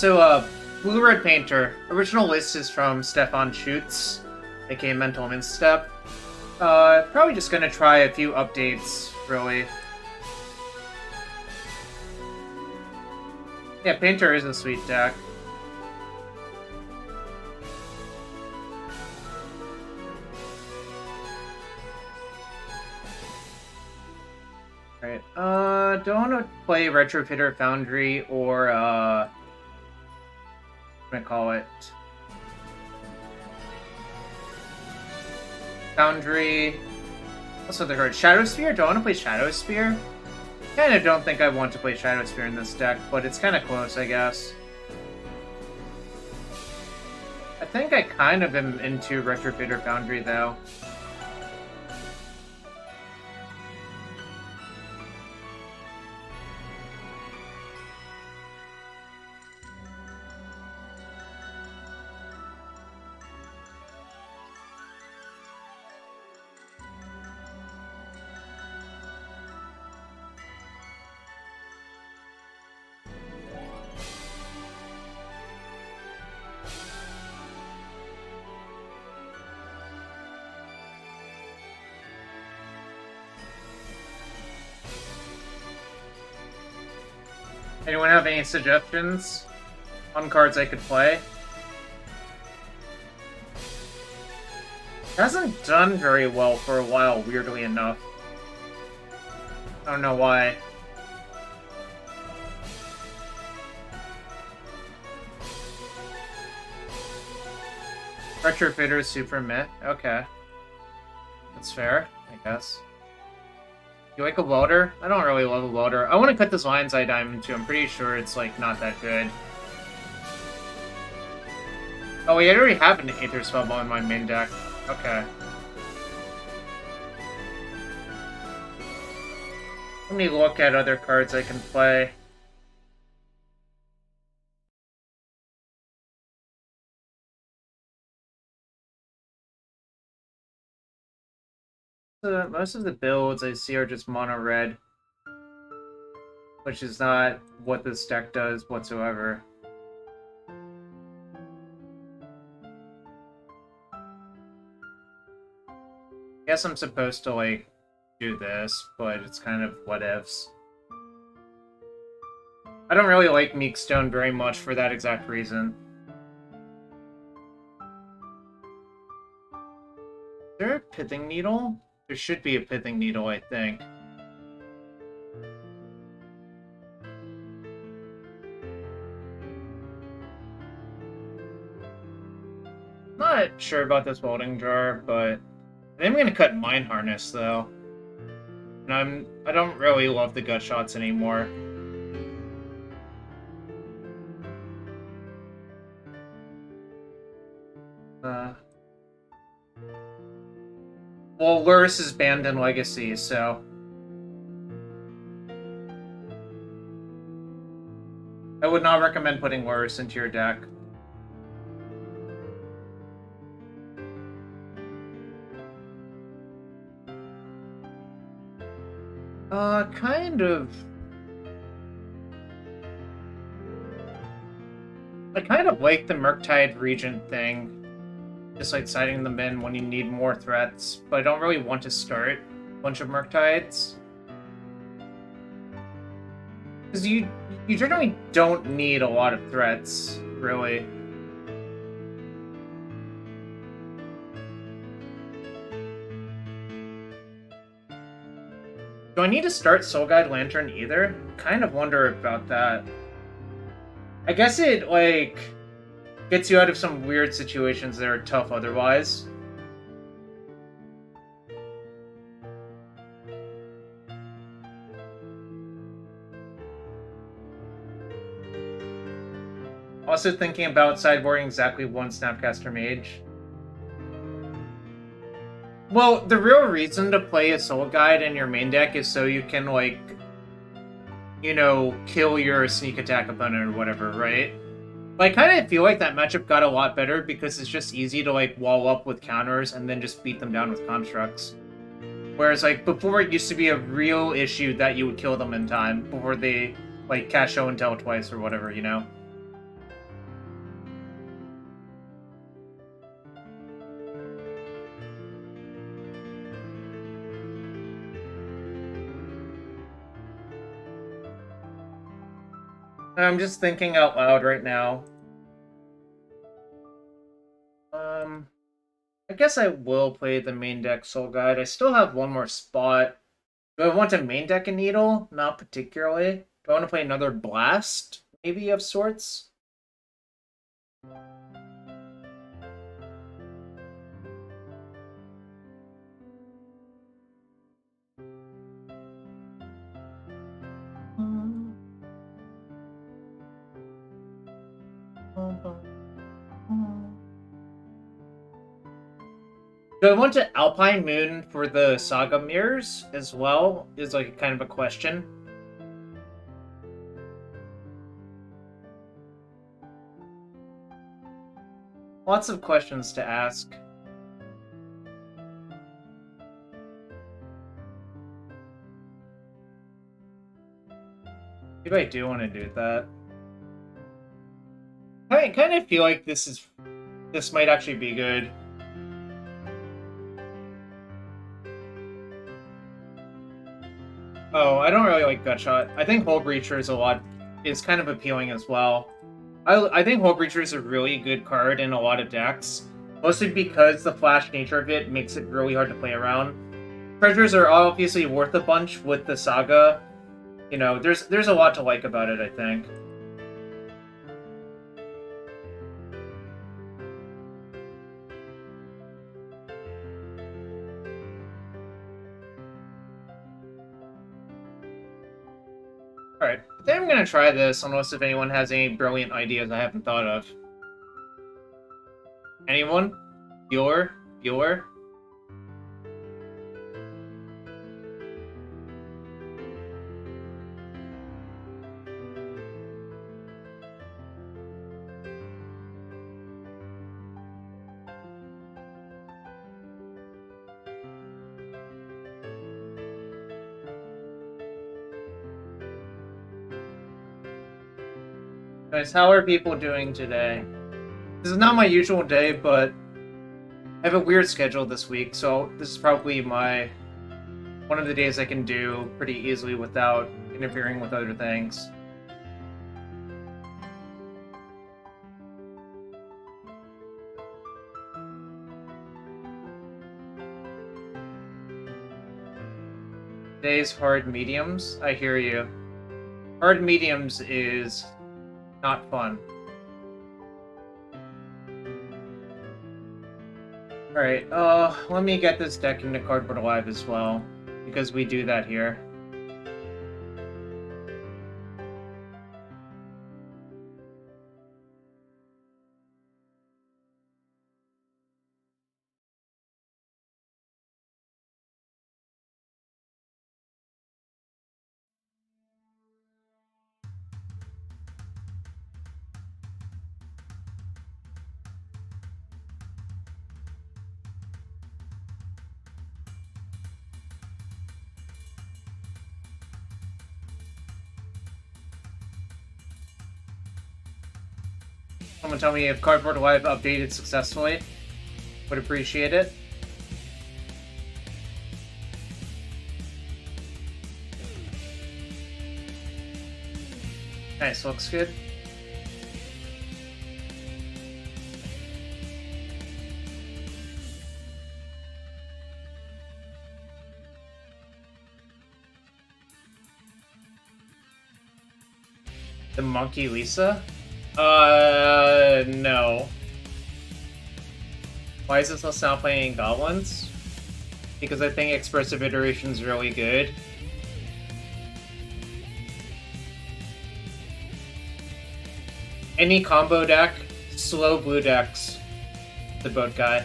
Blue-Red Painter. Original list is from Stefan Schütz, aka Mental Misstep. Probably just gonna try a few updates, really. Yeah, Painter is a sweet deck. Right. Don't want to play Retrofitter Foundry or, what am I call it? Foundry. What's the other card? Shadow Sphere? Do I want to play Shadow Sphere? Kinda don't think I want to play Shadow Sphere in this deck, but it's kinda close, I guess. I think I kind of am into Retrofitter Foundry, though. Anyone have any suggestions on cards I could play? It hasn't done very well for a while, weirdly enough. I don't know why. Retrofitter is super meh. Okay. That's fair, I guess. You like a welder? I don't really love a welder. I want to cut this Lion's Eye Diamond too. I'm pretty sure it's, like, not that good. Oh wait, I already have an Aether Spellball in my main deck. Okay. Let me look at other cards I can play. Most of the builds I see are just mono red, which is not what this deck does whatsoever. Guess I'm supposed to, like, do this, but it's kind of whatevs. I don't really like Meekstone very much for that exact reason. Is there a Pithing Needle? There should be a Pithing Needle, I think. Not sure about this welding jar, but I think I'm gonna cut Mine Harness though. And I don't really love the gut shots anymore. Well, Lurrus is banned in Legacy, so I would not recommend putting Lurrus into your deck. Kind of. I kind of like the Murktide Regent thing. Just like siding them in when you need more threats, but I don't really want to start a bunch of Murktides. Because you generally don't need a lot of threats, really. Do I need to start Soul Guide Lantern either? Kind of wonder about that. I guess it, like, gets you out of some weird situations that are tough otherwise. Also thinking about sideboarding exactly one Snapcaster Mage. Well, the real reason to play a Soul Guide in your main deck is so you can, like, you know, kill your sneak attack opponent or whatever, right? But I kind of feel like that matchup got a lot better because it's just easy to, like, wall up with counters and then just beat them down with constructs. Whereas, like, before it used to be a real issue that you would kill them in time before they, like, cast Show and Tell twice or whatever, you know? I'm just thinking out loud right now. I guess I will play the main deck Soul Guide. I still have one more spot. Do I want to main deck a Needle? Not particularly. Do I want to play another Blast, maybe, of sorts? Do I want to Alpine Moon for the Saga mirrors as well? Is like kind of a question. Lots of questions to ask. Maybe I do want to do that. I kind of feel like this might actually be good. Oh, I don't really like Gutshot. I think Hull Breacher is kind of appealing as well. I think Hull Breacher is a really good card in a lot of decks, mostly because the flash nature of it makes it really hard to play around. Treasures are obviously worth a bunch with the Saga. You know, there's a lot to like about it, I think. Alright, I think I'm gonna try this, unless if anyone has any brilliant ideas I haven't thought of. Anyone? Bueller? Bueller? Guys, how are people doing today? This is not my usual day, but I have a weird schedule this week, so this is probably one of the days I can do pretty easily without interfering with other things. Today's hard mediums? I hear you. Hard mediums is not fun. Alright, let me get this deck into Cardboard Alive as well, because we do that here. Someone tell me if Cardboard Alive updated successfully. Would appreciate it. Nice, looks good. The Monkey Lisa? No. Why is this us now playing Goblins? Because I think Expressive Iteration is really good. Any combo deck, slow blue decks, the boat guy.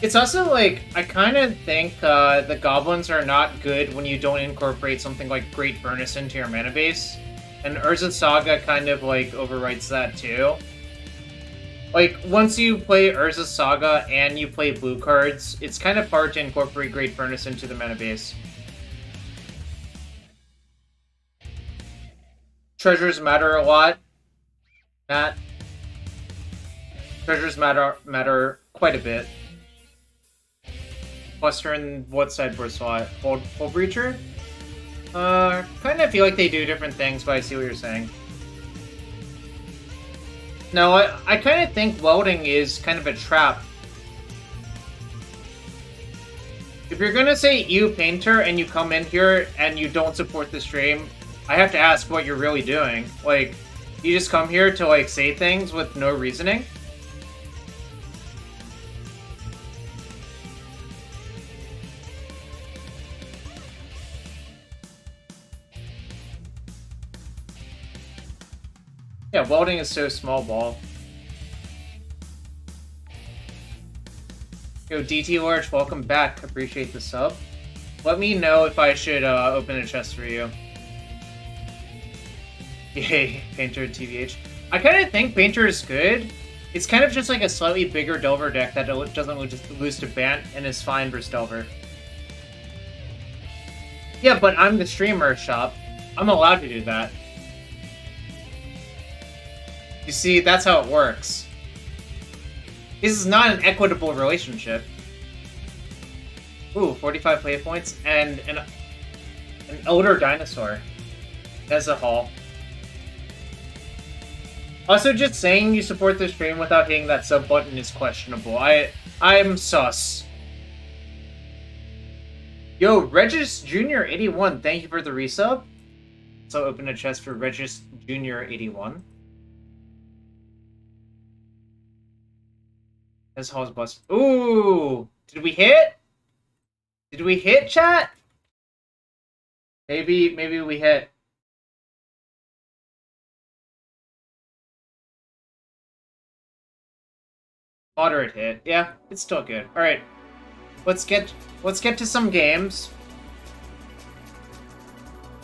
It's also like, I kind of think the goblins are not good when you don't incorporate something like Great Furnace into your mana base. And Urza Saga kind of like overwrites that too. Like, once you play Urza Saga and you play blue cards, it's kind of hard to incorporate Great Furnace into the mana base. Treasures matter a lot. Matt. Treasures matter quite a bit. Buster and what sideboard slot? Full Breacher? Kind of feel like they do different things, but I see what you're saying. No, I kind of think welding is kind of a trap. If you're gonna say you painter and you come in here and you don't support the stream, I have to ask what you're really doing. Like, you just come here to like say things with no reasoning? Yeah, welding is so small ball. Yo, DT Lurch, welcome back. Appreciate the sub. Let me know if I should open a chest for you. Yay, Painter TVH. I kind of think Painter is good. It's kind of just like a slightly bigger Delver deck that doesn't just lose to Bant and is fine versus Delver. Yeah, but I'm the streamer, Shop. I'm allowed to do that. You see, that's how it works. This is not an equitable relationship. Ooh, 45 play points and an Elder Dinosaur. That's a haul. Also, just saying you support the stream without hitting that sub button is questionable. I'm sus. Yo, Regis Jr. 81, thank you for the resub. So open a chest for Regis Jr. 81. This hall's bust. Ooh! Did we hit? Did we hit, chat? Maybe we hit. Moderate hit. Yeah, it's still good. Alright. Let's get to some games.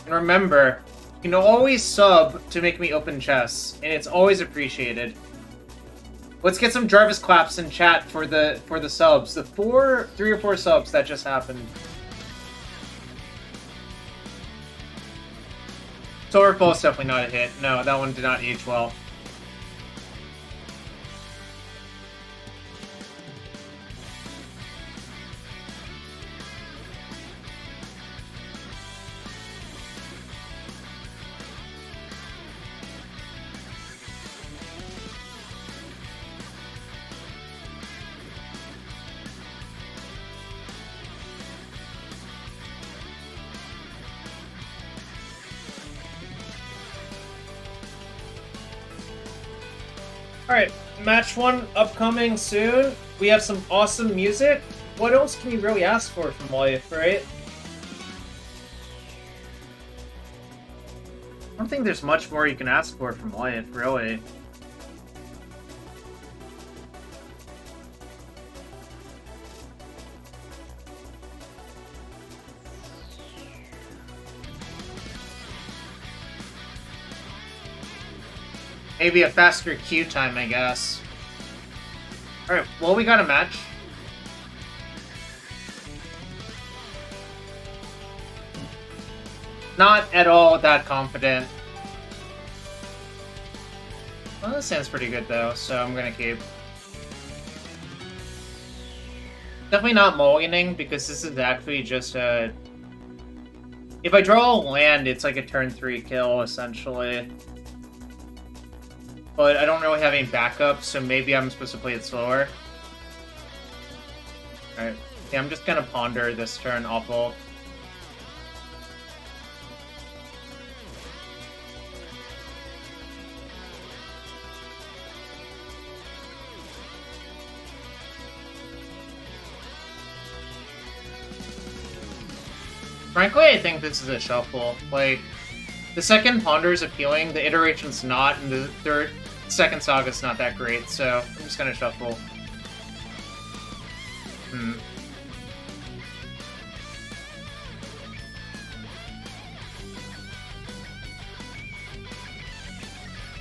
And remember, you can always sub to make me open chests, and it's always appreciated. Let's get some Jarvis claps in chat for the subs. The 3 or 4 subs that just happened. Solarfall is definitely not a hit. No, that one did not age well. Alright, match 1 upcoming soon. We have some awesome music. What else can you really ask for from life, right? I don't think there's much more you can ask for from life, really. Maybe a faster queue time, I guess. Alright, well, we got a match. Not at all that confident. Well, this sounds pretty good, though, so I'm gonna keep. Definitely not mulliganing, because this is actually just a... If I draw a land, it's like a turn 3 kill, essentially. But I don't really have any backup, so maybe I'm supposed to play it slower. Alright. Yeah, I'm just gonna ponder this turn awful. Frankly, I think this is a shuffle. Like, the second Ponder is appealing, the iteration's not, and the second Saga's not that great, so I'm just gonna shuffle.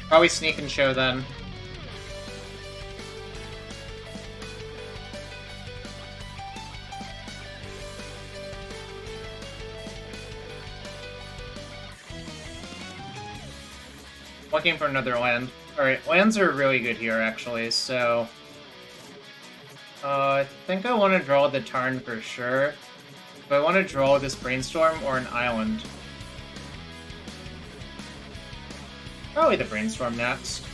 Probably sneak and show then. Looking for another land. Alright, lands are really good here, actually, so... I think I want to draw the Tarn for sure. But I want to draw this Brainstorm or an Island. Probably the Brainstorm next.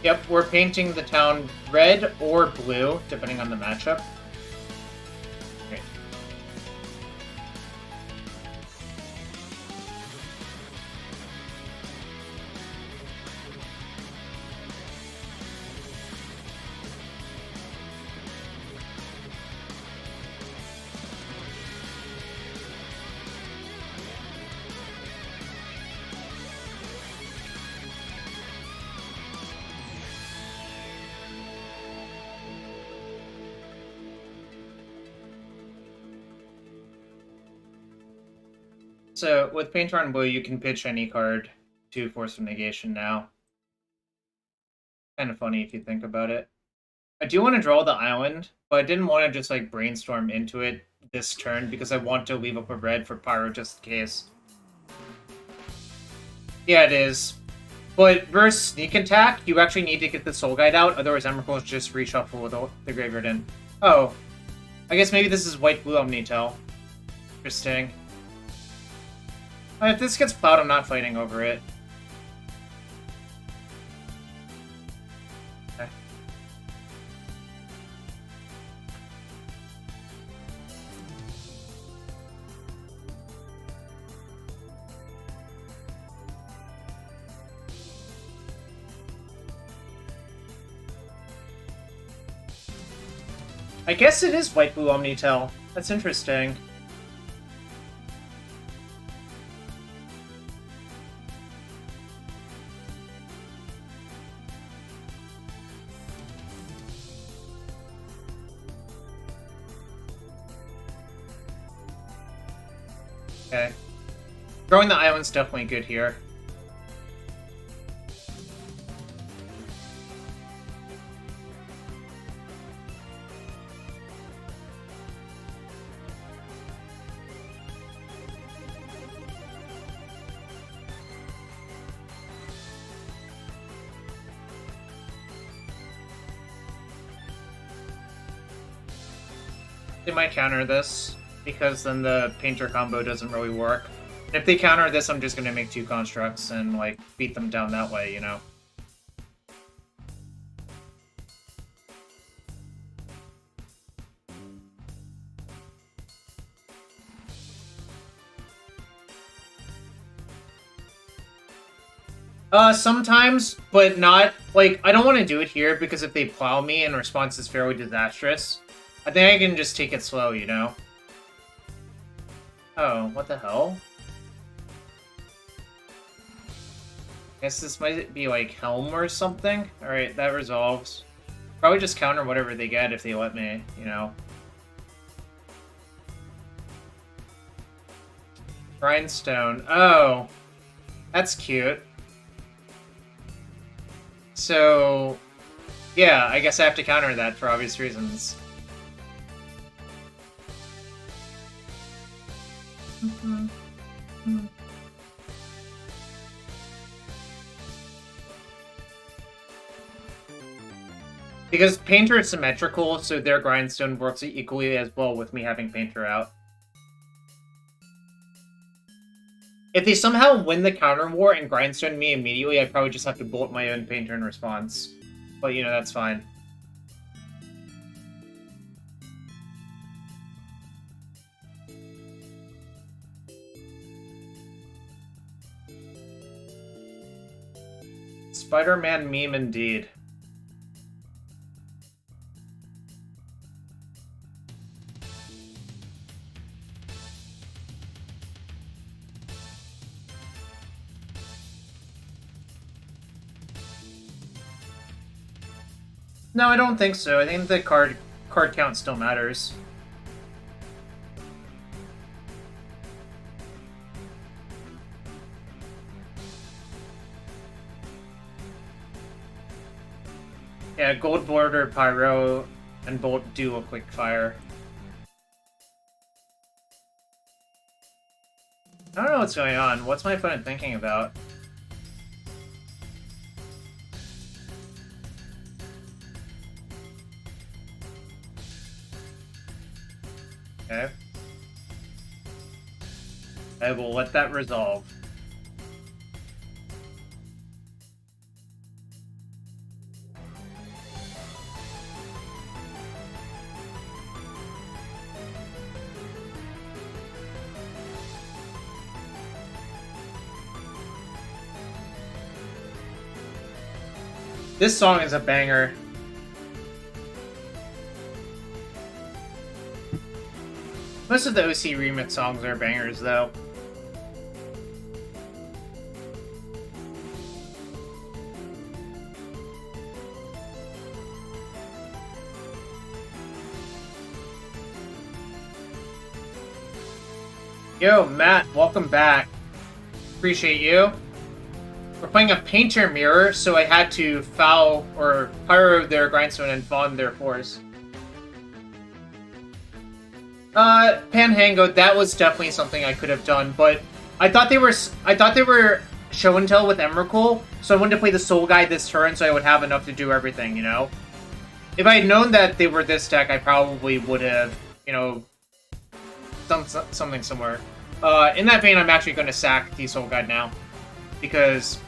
Yep, we're painting the town red or blue, depending on the matchup. Okay. So, with Painter on Blue, you can pitch any card to Force of Negation now. Kind of funny if you think about it. I do want to draw the island, but I didn't want to just, like, brainstorm into it this turn because I want to leave up a red for Pyro just in case. Yeah, it is. But versus Sneak Attack, you actually need to get the Soul Guide out, otherwise Emrakul just reshuffle with the graveyard in. Oh. I guess maybe this is White-Blue Omnitel. Interesting. If this gets plowed, I'm not fighting over it. Okay. I guess it is White-Blue Omnitel. That's interesting. Okay. Throwing the island's definitely good here. They might counter this, because then the Painter combo doesn't really work. And if they counter this, I'm just gonna make 2 constructs and, like, beat them down that way, you know? Sometimes, but not, like, I don't want to do it here, because if they plow me and response is fairly disastrous, I think I can just take it slow, you know? Oh, what the hell? Guess this might be like Helm or something? Alright, that resolves. Probably just counter whatever they get if they let me, you know? Grindstone. Oh. That's cute. So, yeah, I guess I have to counter that for obvious reasons. Because Painter is symmetrical, so their Grindstone works equally as well with me having Painter out. If they somehow win the counter war and Grindstone me immediately, I'd probably just have to bolt my own Painter in response. But, you know, that's fine. Spider-Man meme indeed. No, I don't think so. I think the card count still matters. Yeah, Gold Border, Pyro, and Bolt do a quick fire. I don't know what's going on. What's my opponent thinking about? Okay. I will let that resolve. This song is a banger. Most of the OC remix songs are bangers, though. Yo, Matt, welcome back. Appreciate you. We're playing a Painter Mirror, so I had to foul or pyro their Grindstone and fawn their force. Panhango, that was definitely something I could have done, but I thought they were show and tell with Emrakul, so I wanted to play the Soul Guide this turn so I would have enough to do everything, you know? If I had known that they were this deck, I probably would have, you know, done something similar. In that vein, I'm actually going to sack the Soul Guide now, because...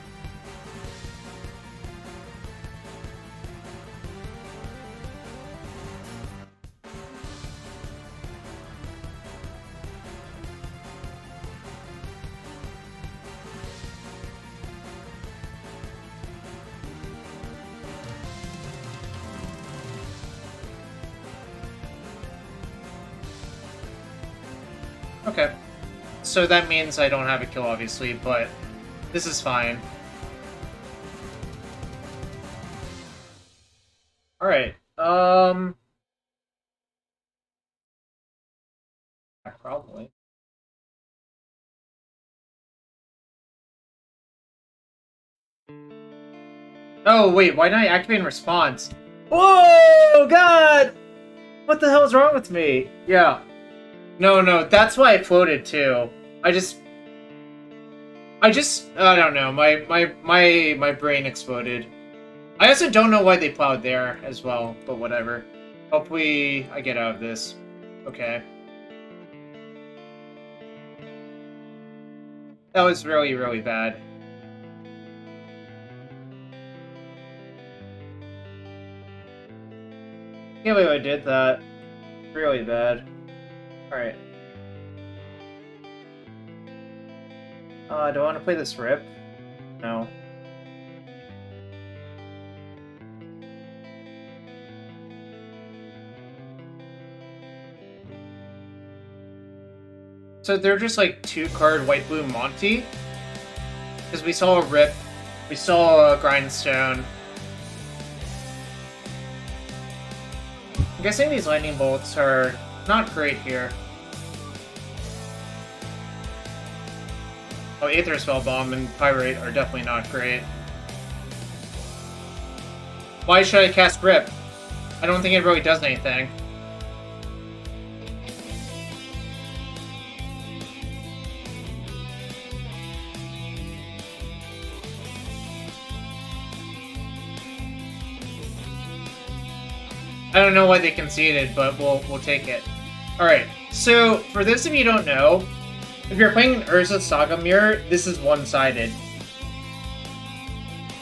Okay. So that means I don't have a kill, obviously, but this is fine. Alright, probably. Oh, wait, why did I activate in response? Whoa, God! What the hell is wrong with me? Yeah. No, that's why I floated too. I don't know. My brain exploded. I also don't know why they plowed there as well, but whatever. Hopefully I get out of this. Okay. That was really, really bad. Can't believe I did that. Really bad. Alright. Do I want to play this rip? No. So they're just like 2-card white-blue Monty? Because we saw a rip, we saw a Grindstone. I'm guessing these lightning bolts are not great here. Oh, Aether Spellbomb and Pyrite are definitely not great. Why should I cast Rip? I don't think it really does anything. I don't know why they conceded, but we'll take it. Alright, so for those of you who don't know, if you're playing an Urza Saga Mirror, this is one-sided.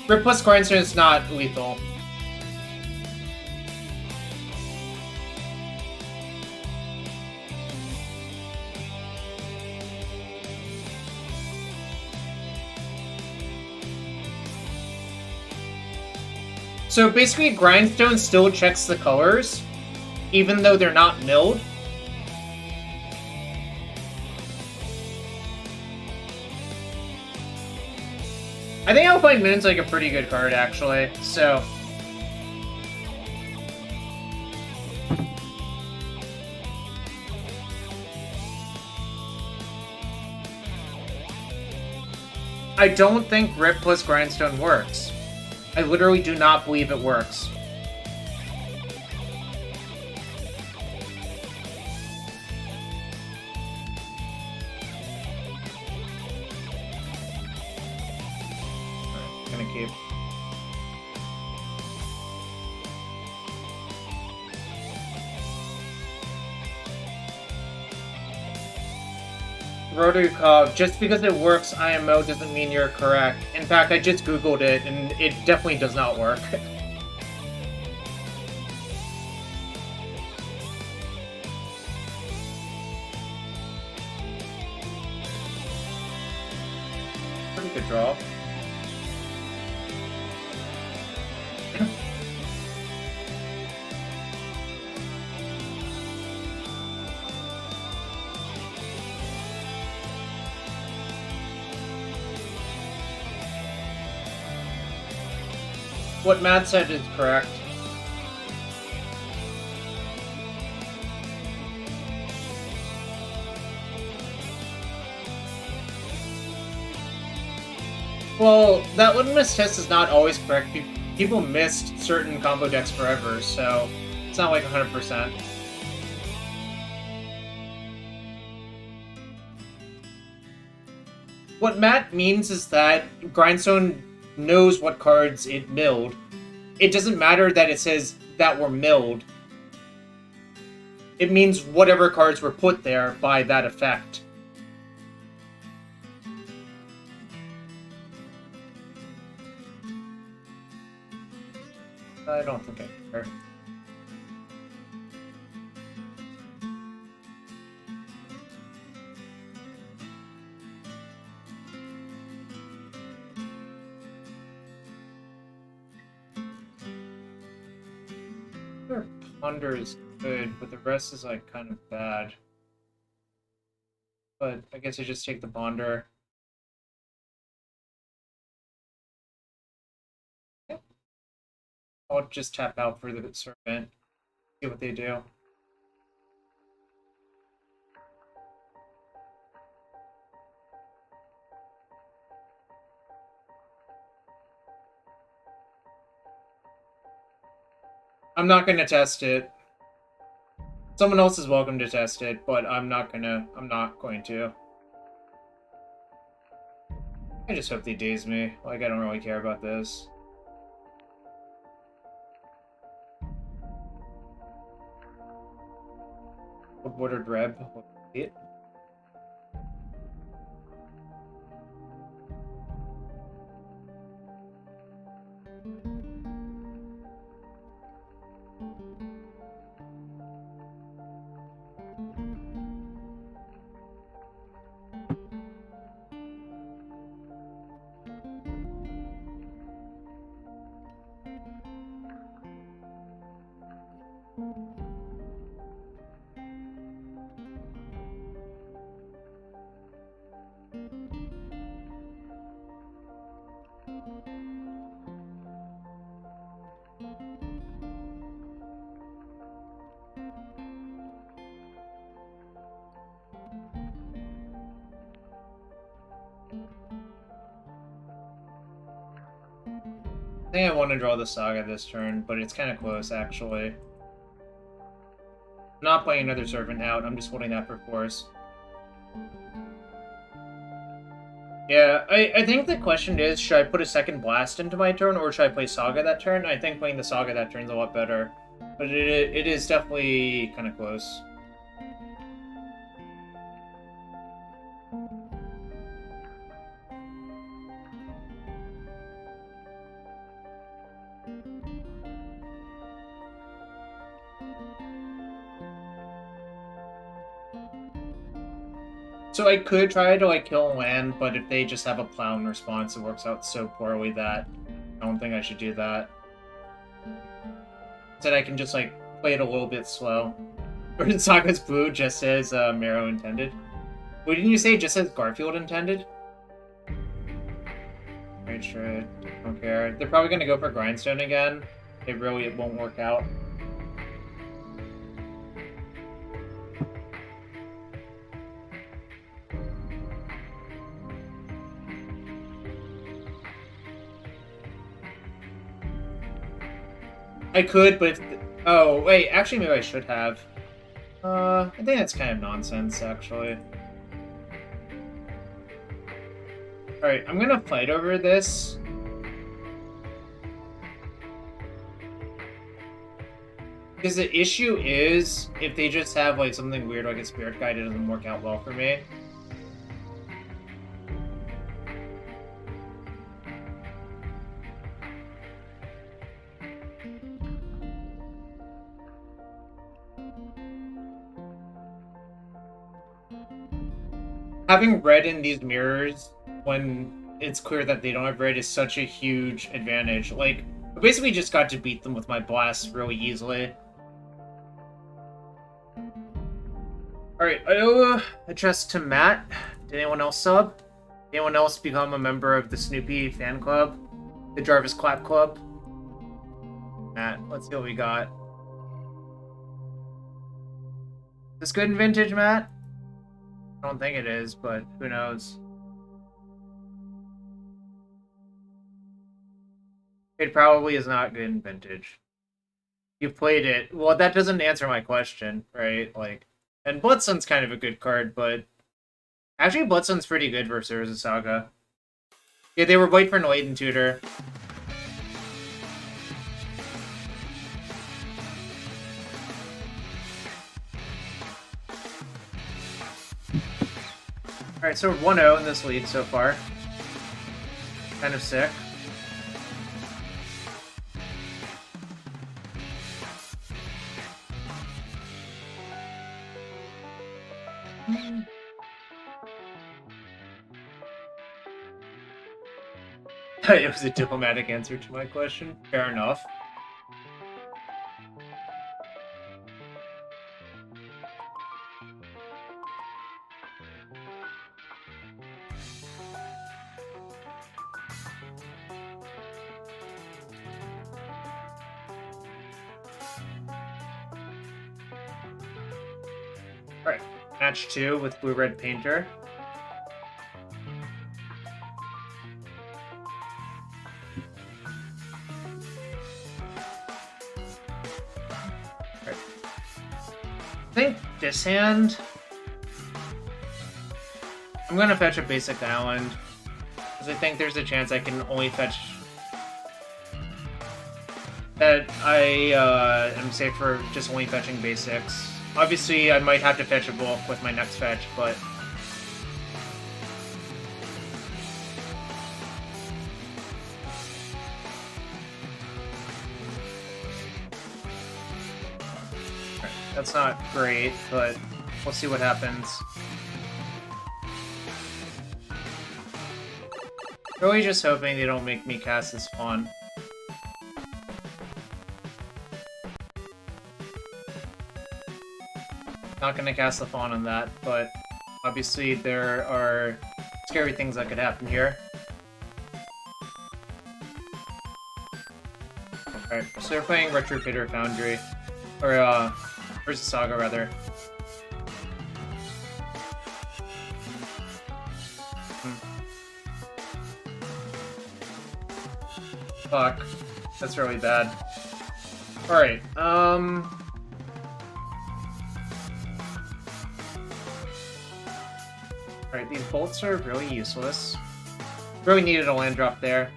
Rip plus Grindstone is not lethal. So basically, Grindstone still checks the colors, even though they're not milled. I think Alpine Moon's like a pretty good card, actually, so... I don't think Rip plus Grindstone works. I literally do not believe it works. Alright, gonna keep. Rodukov, just because it works IMO doesn't mean you're correct. In fact, I just googled it, and it definitely does not work. Pretty good draw. What Matt said is correct. Well, that litmus test is not always correct. People missed certain combo decks forever, so it's not like 100%. What Matt means is that Grindstone knows what cards it milled. It doesn't matter that it says that were milled. It means whatever cards were put there by that effect. I don't think I care. Ponder is good, but the rest is like kind of bad. But I guess I just take the Ponder. Yeah. I'll just tap out for the Servant. See what they do. I'm not gonna test it. Someone else is welcome to test it, but I'm not going to. I just hope they daze me. Like, I don't really care about this. Woodward Reb. It. I think I want to draw the Saga this turn, but it's kind of close, actually. I'm not playing another Servant out, I'm just holding that for force. Yeah, I think the question is, should I put a second Blast into my turn, or should I play Saga that turn? I think playing the Saga that turn is a lot better. But it is definitely kind of close. So I could try to, like, kill a land, but if they just have a plow in response, it works out so poorly that I don't think I should do that. Instead, I can just, like, play it a little bit slow. Or Saga's blue just says Marrow intended. Wait, didn't you say it just says Garfield intended? Right, sure. Don't care. They're probably gonna go for Grindstone again. It won't work out. I could, but if... Oh, wait, actually maybe I should have. I think that's kind of nonsense, actually. Alright, I'm gonna fight over this. Because the issue is, if they just have, like, something weird like a Spirit Guide, it doesn't work out well for me. having red in these mirrors when it's clear that they don't have red is such a huge advantage. Like, I basically just got to beat them with my blasts really easily. Alright, I address to Matt. Did anyone else sub? Anyone else become a member of the Snoopy fan club? The Jarvis Clap Club? Matt, let's see what we got. Is this good in vintage, Matt? I don't think it is, but who knows? It probably is not good in vintage. You've played it. Well, that doesn't answer my question, right? Like, and Bloodstone's kind of a good card, but actually Bloodstone's pretty good versus Urza Saga. Yeah, they were white for Enlightened Tutor. Alright, so we're 1-0 in this lead so far. Kind of sick. It was a diplomatic answer to my question. Fair enough. Alright, match 2 with Blue-Red Painter. I think this hand, I'm gonna fetch a basic island, because I think there's a chance I can only fetch that I am safe for just only fetching basics. Obviously, I might have to fetch a bulk with my next fetch, but that's not great, but we'll see what happens. Really just hoping they don't make me cast this pawn. Not gonna cast the fawn on that, but obviously there are scary things that could happen here. Alright, so they're playing Retrofitter Foundry. Or, where's the Saga, rather? Fuck. That's really bad. Alright, Alright, these bolts are really useless. Really needed a land drop there.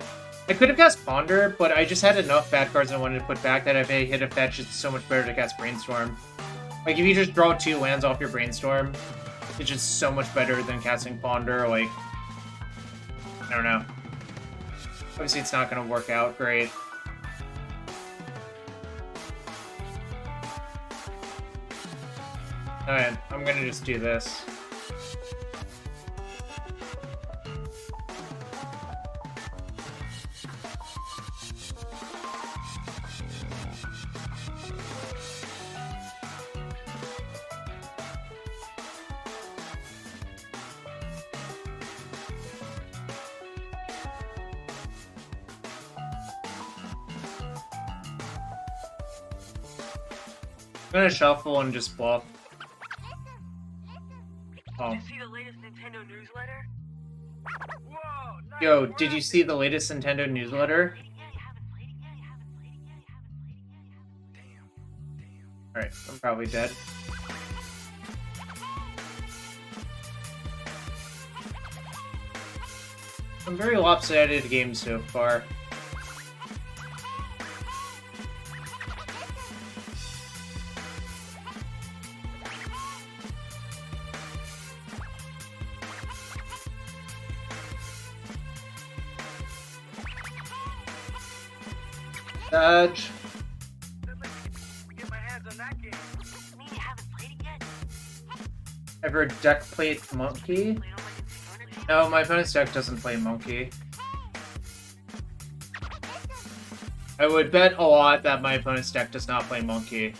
I could have cast Ponder, but I just had enough bad cards I wanted to put back that if I hit a fetch, it's so much better to cast Brainstorm. Like, if you just draw 2 lands off your Brainstorm, it's just so much better than casting Ponder, like... I don't know. Obviously, it's not gonna work out great. Alright, I'm gonna just do this. I'm gonna shuffle and just bluff. Oh. Did you see the latest Nintendo newsletter? Whoa, nice. Yo, did you see the latest Nintendo newsletter? Alright, I'm probably dead. Some very lopsided games so far. Dodge. Get my hands on that game. You mean you haven't played it yet? Ever deck plate monkey? Play on my No, my opponent's deck doesn't play Monkey. I would bet a lot that my opponent's deck does not play Monkey.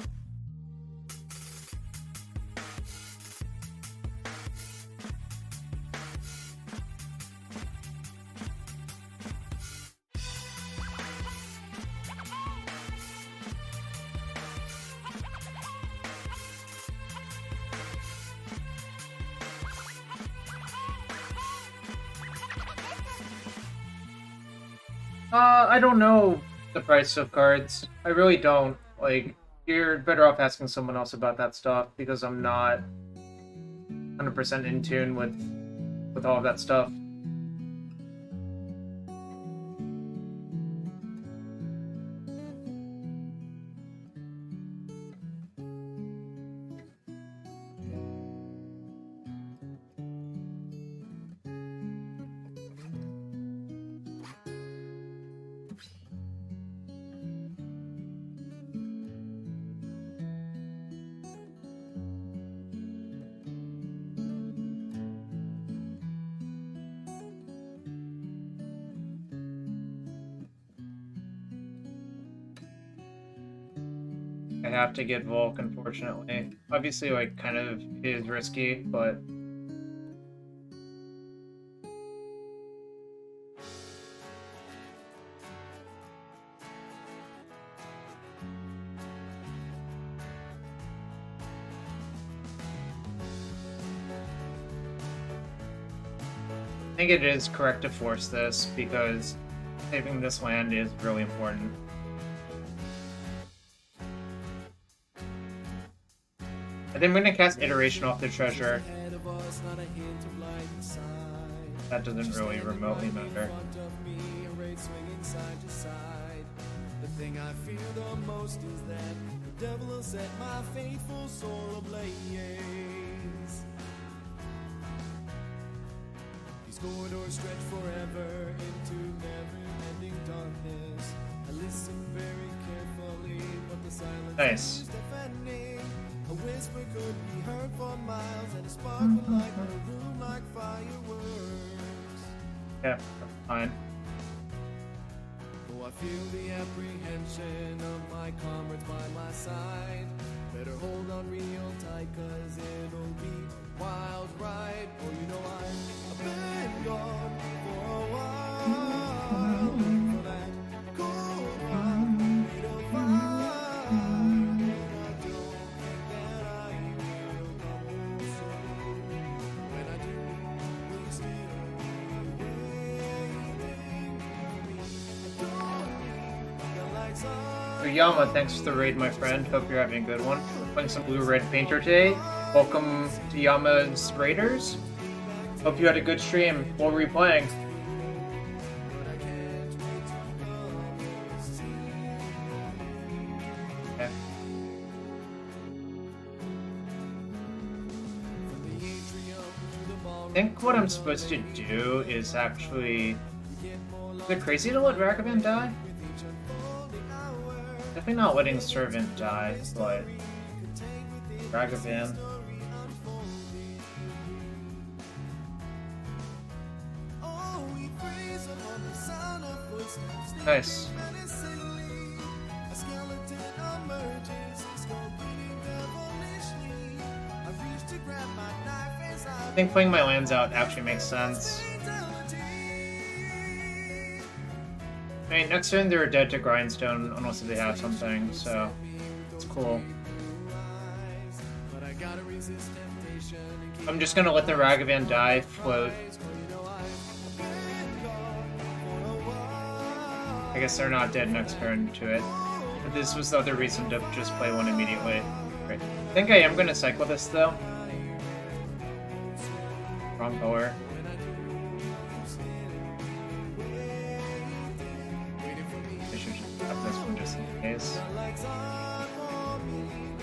I don't know the price of cards. I really don't. Like, you're better off asking someone else about that stuff because I'm not 100% in tune with all of that stuff. I have to get Volk, unfortunately. Obviously, like, kind of is risky, but... I think it is correct to force this, because saving this land is really important. I think I'm going to cast Iteration off the treasure. That doesn't really remotely matter. The thing I fear the most is that the devil will set my faithful soul ablaze. These corridors stretch forever into never-ending darkness. I listen very carefully, but the silence is deafening. A whisper could be heard for miles, and a spark would light a room like fireworks. Yeah, that's fine. Oh, I feel the apprehension of my comrades by my side. Better hold on real tight, cause it'll be wild ride. Oh, you know I've been gone for a while. For that cold one made of fire. Yama, thanks for the raid, my friend. Hope you're having a good one. Playing some blue-red painter today. Welcome to Yama's Raiders. Hope you had a good stream. What were you playing? Okay. I think what I'm supposed to do is actually... Is it crazy to let Ragavan die? Definitely not letting Servant die, but... Ragavan. Nice. I think playing my lands out actually makes sense. I mean, next turn they're dead to Grindstone unless they have something, so it's cool. I'm just gonna let the Ragavan die, float. I guess they're not dead next turn to it. But this was the other reason to just play one immediately. Right. I think I am gonna cycle this though. Wrong color. I should just have this one just in case. I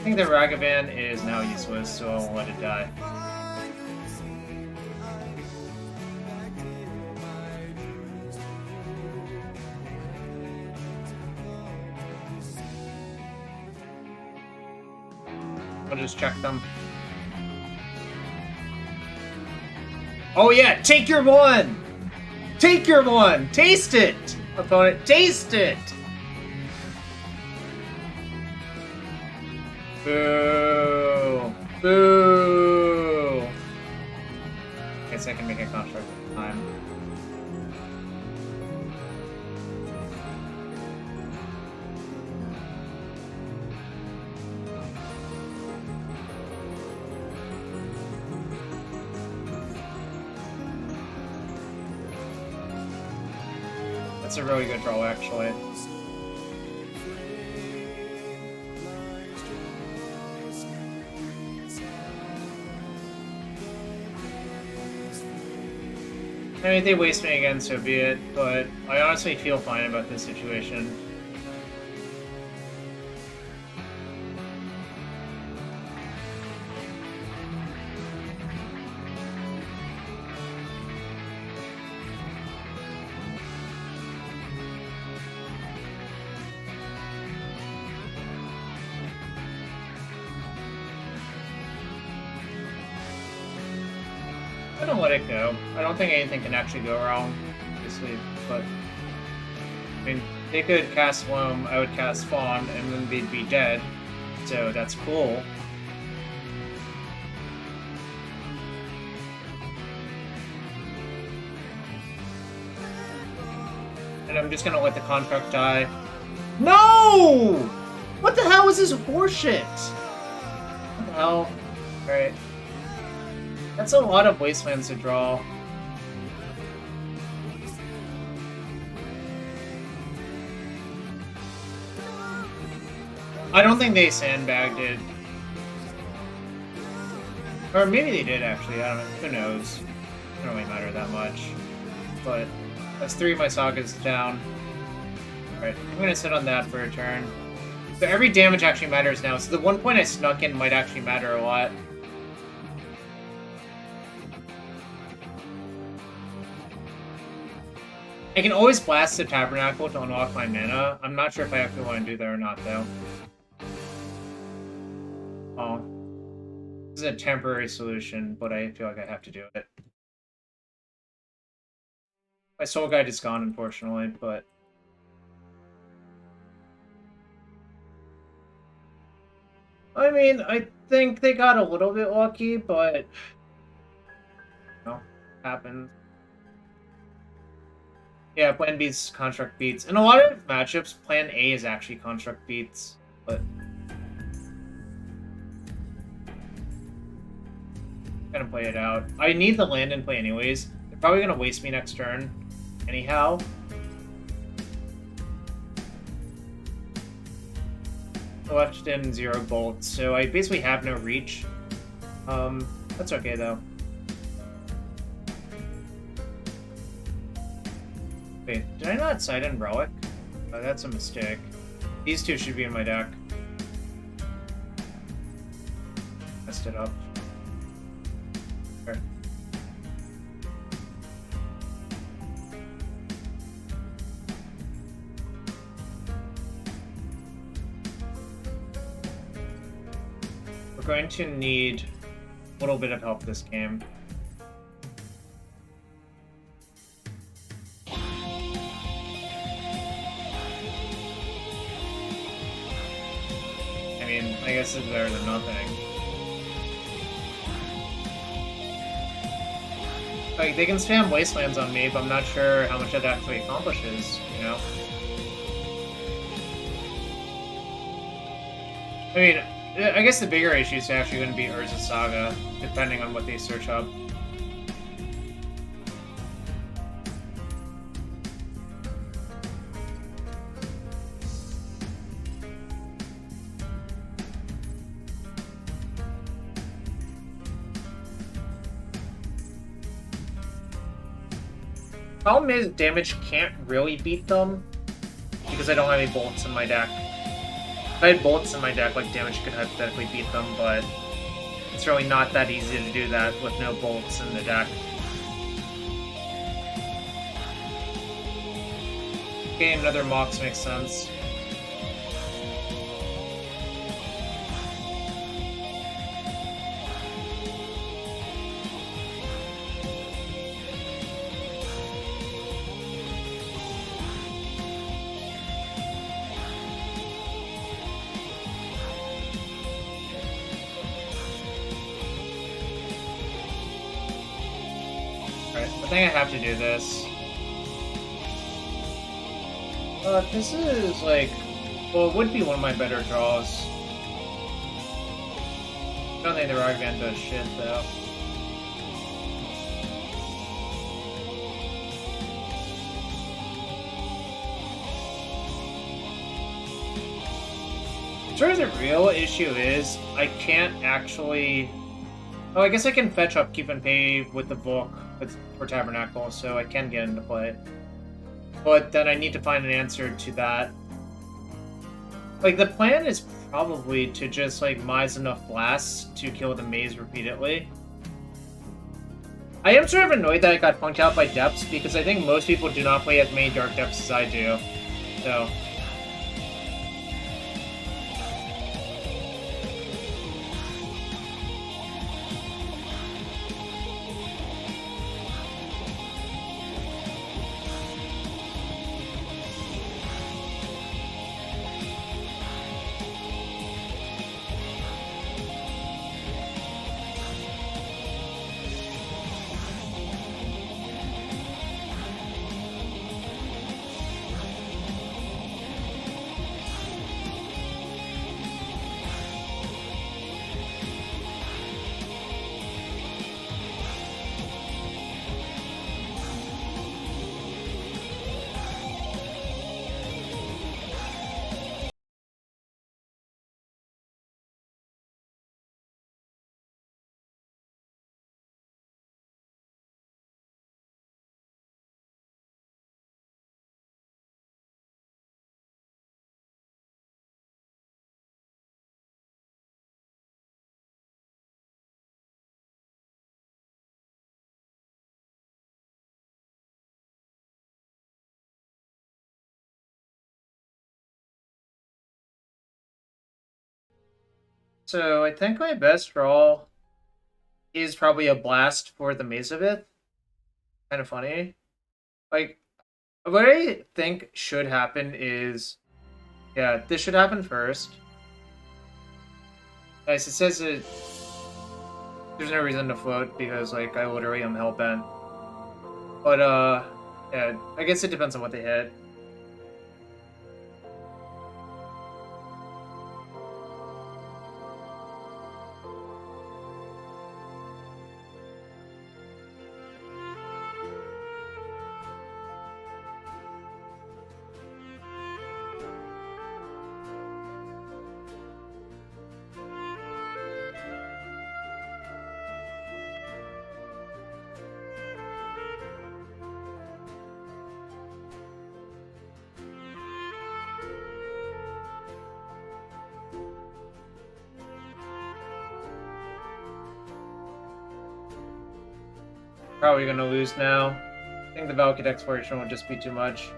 think the Ragavan is now useless, so I'll let it die. I'll just check them. Oh yeah, take your one! Take your one! Taste it! Opponent, taste it! Boo! Boo! Guess I can make a contract with time. That's a really good draw, actually. I mean, if they waste me again, so be it, but I honestly feel fine about this situation. I don't let it go. I don't think anything can actually go wrong, obviously, but... I mean, they could cast Loam, I would cast Fawn, and then they'd be dead, so that's cool. And I'm just gonna let the contract die. No! What the hell is this horseshit? What the hell? Alright. That's a lot of wastelands to draw. I don't think they sandbagged it. Or maybe they did, actually. I don't know. Who knows? It doesn't really matter that much. But that's 3 of my Sagas down. Alright, I'm gonna sit on that for a turn. So every damage actually matters now. So the 1 point I snuck in might actually matter a lot. I can always blast the Tabernacle to unlock my mana. I'm not sure if I actually want to do that or not, though. Oh. This is a temporary solution, but I feel like I have to do it. My Soul Guide is gone, unfortunately, but... I mean, I think they got a little bit lucky, but... You know, happens. Yeah, Plan B's construct beats. In a lot of matchups, Plan A is actually construct beats, but... Gonna play it out. I need the land in play anyways. They're probably gonna waste me next turn. Anyhow. I left in 0 bolts, so I basically have no reach. That's okay though. Wait, did I not side in Relic? Oh, that's a mistake. These 2 should be in my deck. Messed it up. Okay. We're going to need a little bit of help this game. I guess it's better than nothing. Like, they can spam Wastelands on me, but I'm not sure how much that actually accomplishes, you know? I mean, I guess the bigger issue is actually going to be Urza Saga, depending on what they search up. Problem is, damage can't really beat them, because I don't have any bolts in my deck. If I had bolts in my deck, like, damage could hypothetically beat them, but it's really not that easy to do that with no bolts in the deck. Getting another Mox makes sense. Alright, I think I have to do this. This is like... Well, it would be one of my better draws. I don't think the Ragavan does shit, though. Sort of the real issue is, I can't actually... Oh, I guess I can fetch Upkeep and Pay with the book for Tabernacle, so I can get into play. But then I need to find an answer to that. Like, the plan is probably to just, like, Mize enough blasts to kill the maze repeatedly. I am sort of annoyed that I got punked out by Depths, because I think most people do not play as many Dark Depths as I do. So... So, I think my best draw is probably a Blast for the Maze of It. Kind of funny. Like, what I think should happen is... Yeah, this should happen first. Nice, it says it... There's no reason to float, because, like, I literally am hellbent. But, yeah, I guess it depends on what they hit. Probably gonna lose now. I think the Valakut Exploration will just be too much.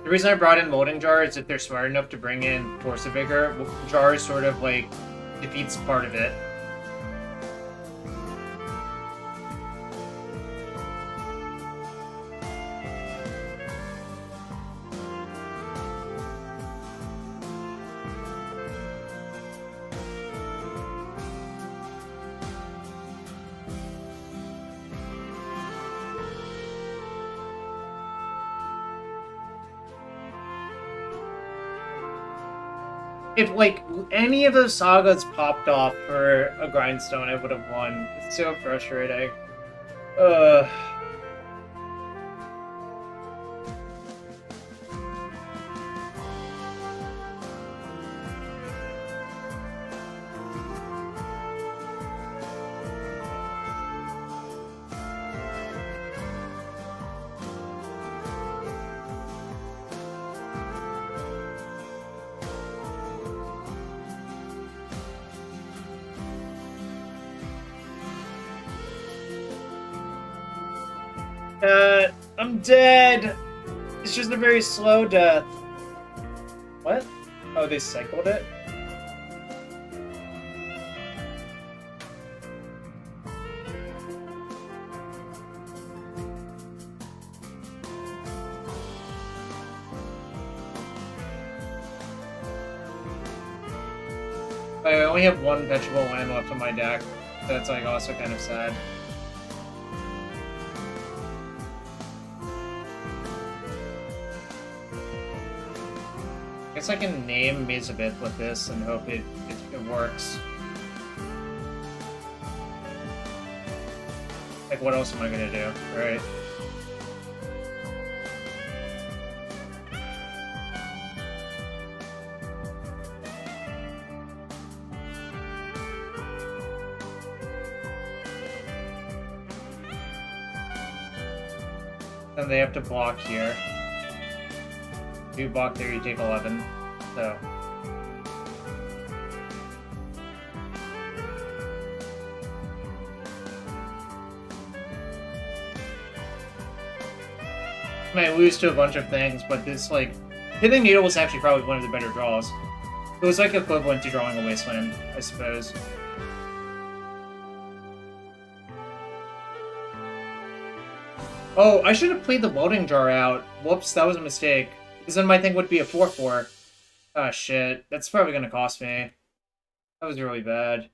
The reason I brought in Molding Jar is if they're smart enough to bring in Force of Vigor, Jar sort of like defeats part of it. If, like, any of those sagas popped off for a Grindstone, I would have won. It's so frustrating. Ugh. I'm dead! It's just a very slow death. What? Oh, they cycled it? I only have one vegetable land left on my deck. That's like also kind of sad. I guess I can name Mezabith with this and hope it works. Like, what else am I gonna do, right? And they have to block here. If you block there, you take 11. So. Might lose to a bunch of things, but this, like, hitting Needle was actually probably one of the better draws. It was like equivalent to drawing a Wasteland, I suppose. Oh, I should have played the Welding Jar out. Whoops, that was a mistake. Because then my thing would be a 4-4. Ah, shit. That's probably gonna cost me. That was really bad.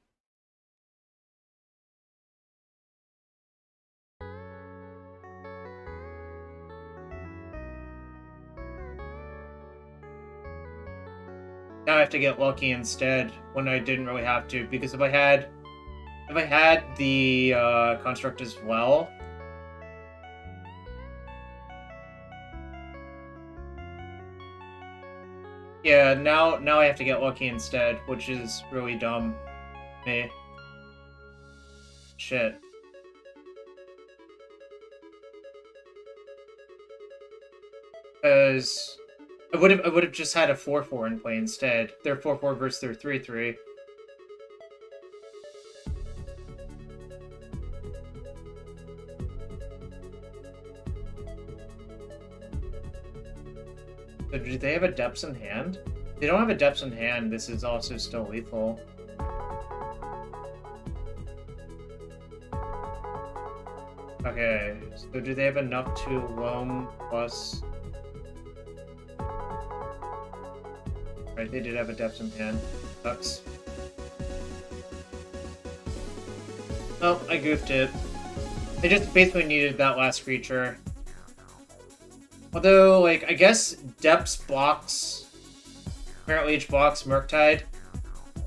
Now I have to get lucky instead, when I didn't really have to, because if I had the construct as well, yeah, now I have to get lucky instead, which is really dumb. Me. Shit. Because I would have just had a 4-4 in play instead. Their 4-4 versus their 3-3. So do they have a depths in hand? If they don't have a depths in hand, this is also still lethal. Okay, so do they have enough to loam plus... Right, they did have a depths in hand. Sucks. Oh, I goofed it. They just basically needed that last creature. Although, like, I guess Depths blocks... Apparently each blocks Murktide.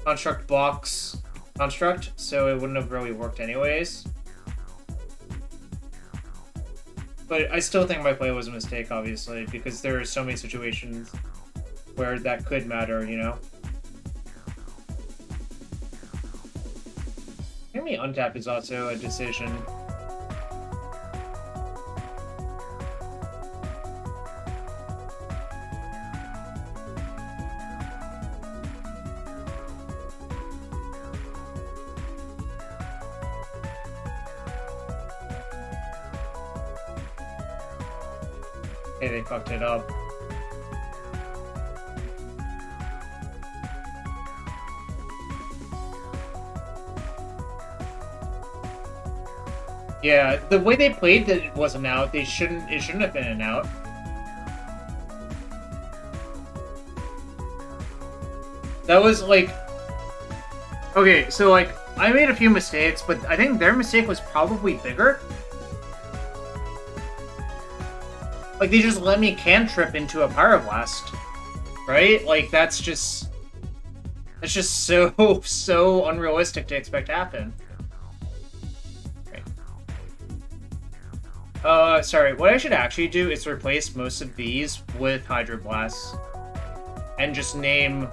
Construct blocks Construct, so it wouldn't have really worked anyways. But I still think my play was a mistake, obviously, because there are so many situations where that could matter, you know? Maybe untap is also a decision. Okay, they fucked it up. Yeah, the way they played that it wasn't out, it shouldn't have been an out. That was like... Okay, so like, I made a few mistakes, but I think their mistake was probably bigger. Like, they just let me cantrip into a Pyroblast. Right? Like, that's just so unrealistic to expect to happen. Sorry, what I should actually do is replace most of these with Hydroblasts. And just name,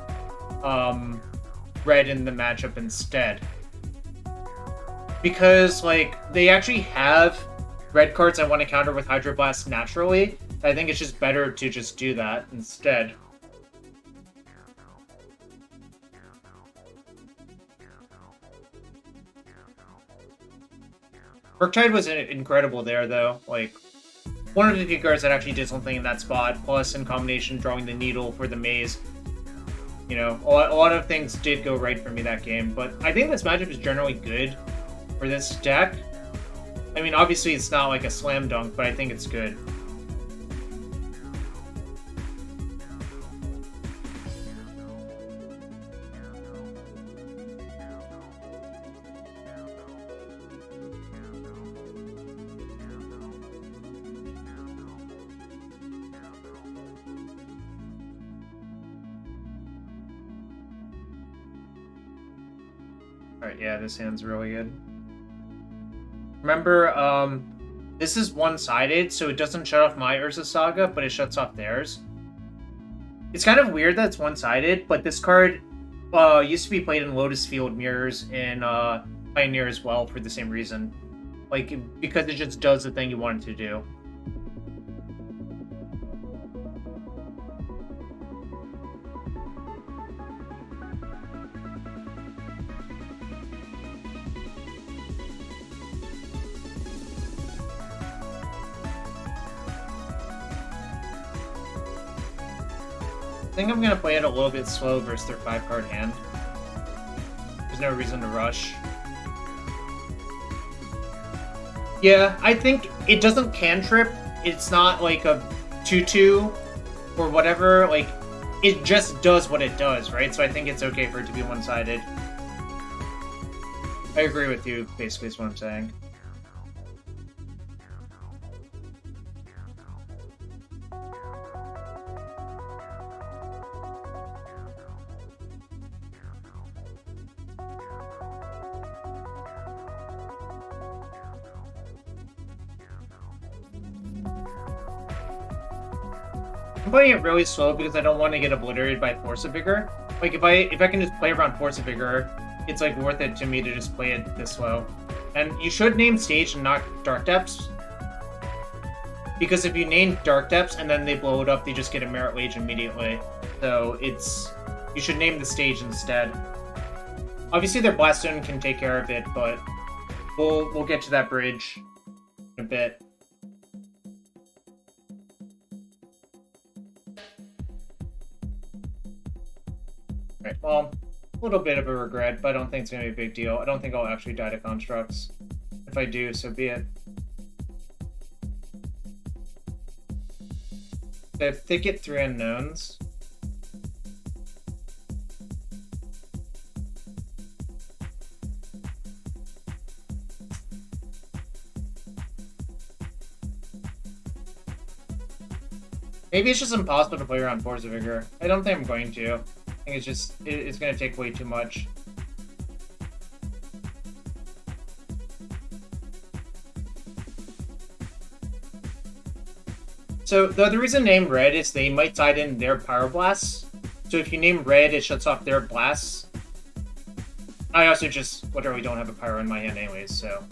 red in the matchup instead. Because, like, they actually have red cards I want to counter with Hydroblast naturally. I think it's just better to just do that instead. Murktide was incredible there, though. Like, one of the few cards that actually did something in that spot, plus in combination drawing the needle for the maze. You know, a lot of things did go right for me that game, but I think this matchup is generally good for this deck. I mean, obviously it's not like a slam dunk, but I think it's good. Alright, yeah, this hand's really good. Remember, this is one-sided, so it doesn't shut off my Urza Saga, but it shuts off theirs. It's kind of weird that it's one-sided, but this card used to be played in Lotus Field mirrors in Pioneer as well for the same reason. Like, because it just does the thing you want it to do. I think I'm gonna play it a little bit slow versus their 5-card hand. There's no reason to rush. Yeah, I think it doesn't cantrip. It's not like a 2/2 or whatever. Like, it just does what it does, right? So I think it's okay for it to be one-sided. I agree with you, basically, is what I'm saying. I'm playing it really slow because I don't want to get obliterated by Force of Vigor. Like, if I can just play around Force of Vigor, it's like worth it to me to just play it this slow. And you should name stage and not Dark Depths. Because if you name Dark Depths and then they blow it up, they just get a Merit Wage immediately. So you should name the stage instead. Obviously their Blaststone can take care of it, but we'll get to that bridge in a bit. Right, well, a little bit of a regret, but I don't think it's going to be a big deal. I don't think I'll actually die to Constructs. If I do, so be it. If they get 3 unknowns... Maybe it's just impossible to play around Force of Vigor. I don't think I'm going to. I think it's going to take way too much. So the other reason name red is they might side in their Power Blasts. So if you name red, it shuts off their blasts. I also just literally don't have a Pyro in my hand anyways, so...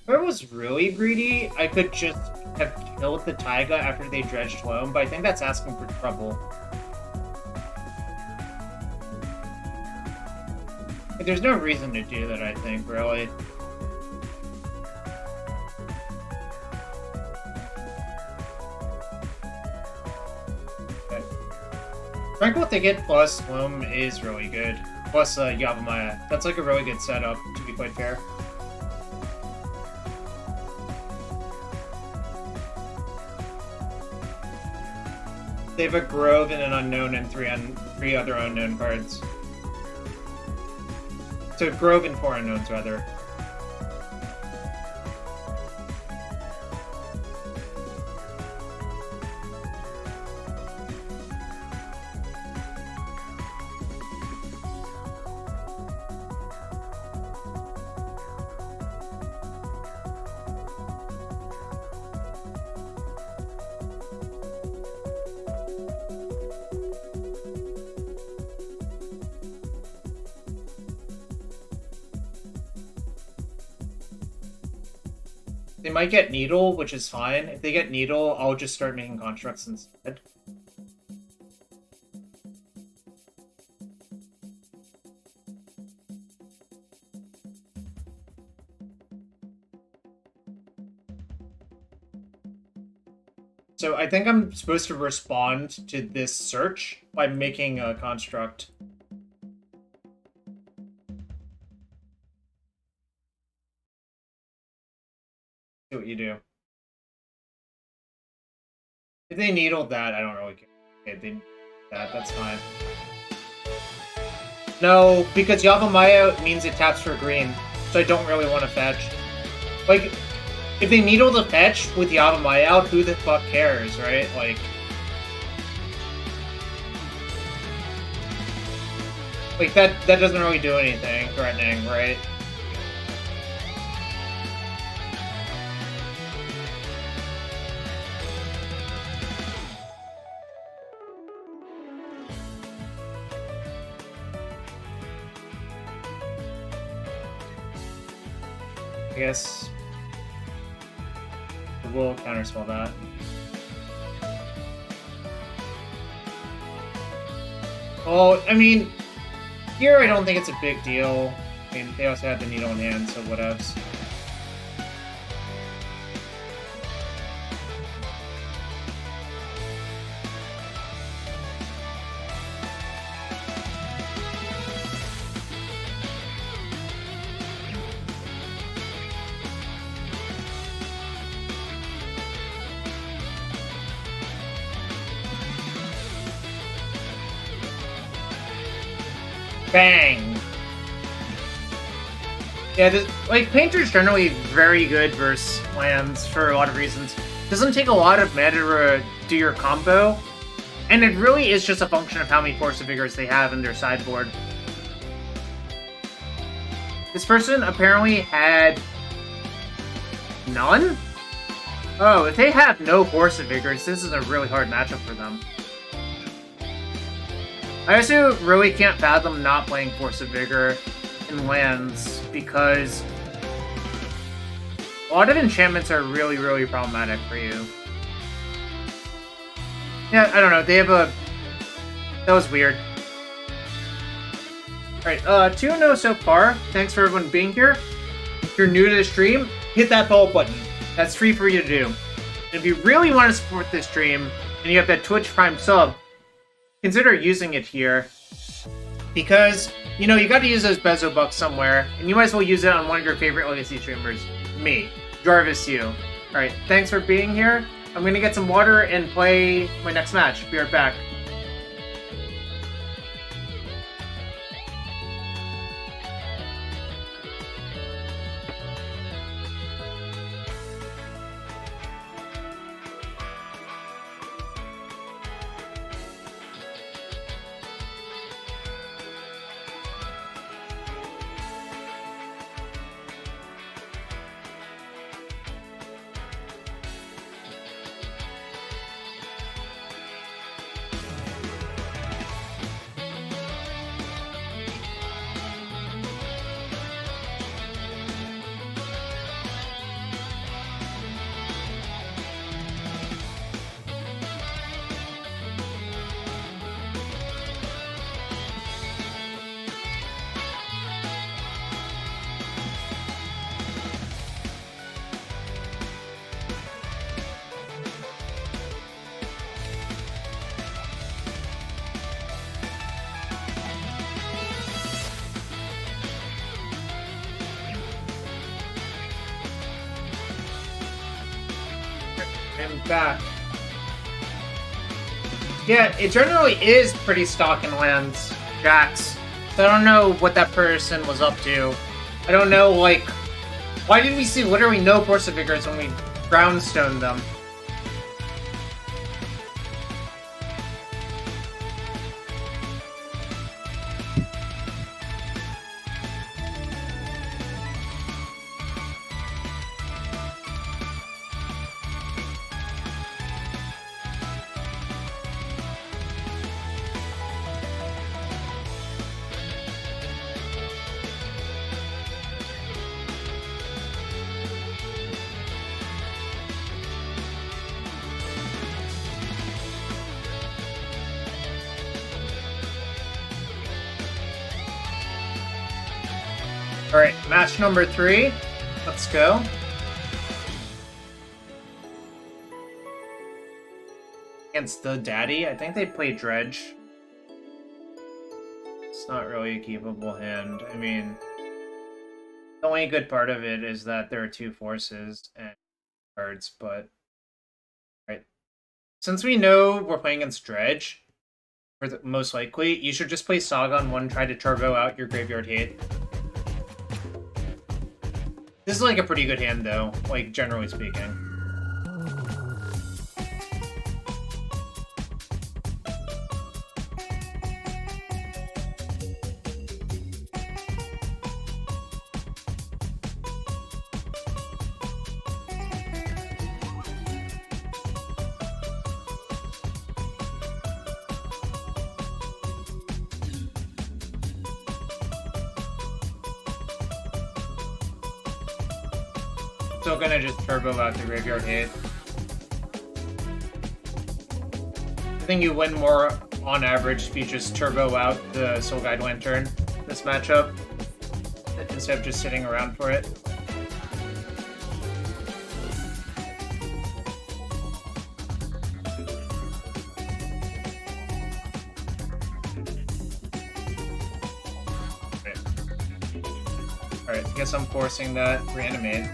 If I was really greedy, I could just have killed the Taiga after they dredged home, but I think that's asking for trouble. Like, there's no reason to do that, I think, really. Okay. Tranquil Thicket plus Loam is really good. Plus Yavimaya. That's like a really good setup, to be quite fair. They have a Grove and an Unknown and three other Unknown cards. So Grove and 4 Unknowns, rather. They might get Needle, which is fine. If they get Needle, I'll just start making constructs instead. So I think I'm supposed to respond to this search by making a construct. See what you do. If they needled that, I don't really care. Okay, they that's fine. No, because Yavimaya means it taps for green. so I don't really want to fetch. Like, if they needle the fetch with Yavimaya out, who the fuck cares, right? Like that doesn't really do anything threatening, right? I guess we'll counterspell that. Well, I mean, here I don't think it's a big deal. I mean, they also have the needle in hand, so whatevs. Bang! Yeah, like, Painter's generally very good versus lands for a lot of reasons. Doesn't take a lot of mana to do your combo, and it really is just a function of how many Force of Vigors they have in their sideboard. This person apparently had none? Oh, if they have no Force of Vigors, this is a really hard matchup for them. I also really can't fathom not playing Force of Vigor in lands, because a lot of enchantments are really, really problematic for you. Yeah, I don't know, they have a... That was weird. Alright, 2-0 so far. Thanks for everyone being here. If you're new to the stream, hit that follow button. That's free for you to do. And if you really want to support this stream, and you have that Twitch Prime sub, consider using it here, because, you know, you got to use those Bezo bucks somewhere, and you might as well use it on one of your favorite Legacy streamers, me, Jarvis you. Alright, thanks for being here. I'm gonna get some water and play my next match. Be right back. Back. Yeah, it generally is pretty stock in lands, Jax. So I don't know what that person was up to. I don't know, like, why did we see literally no Force of Vigors when we Grindstone them? Alright, match number 3. Let's go. Against the Daddy. I think they play Dredge. It's not really a keepable hand. I mean, the only good part of it is that there are 2 forces and cards, but... Right. Since we know we're playing against Dredge, most likely, you should just play Saga on 1, try to turbo out your Graveyard Hate. This is like a pretty good hand though, like generally speaking. Still gonna just turbo out the graveyard hate. I think you win more on average if you just turbo out the Soul Guide Lantern this matchup instead of just sitting around for it. Alright, I guess I'm forcing that reanimate.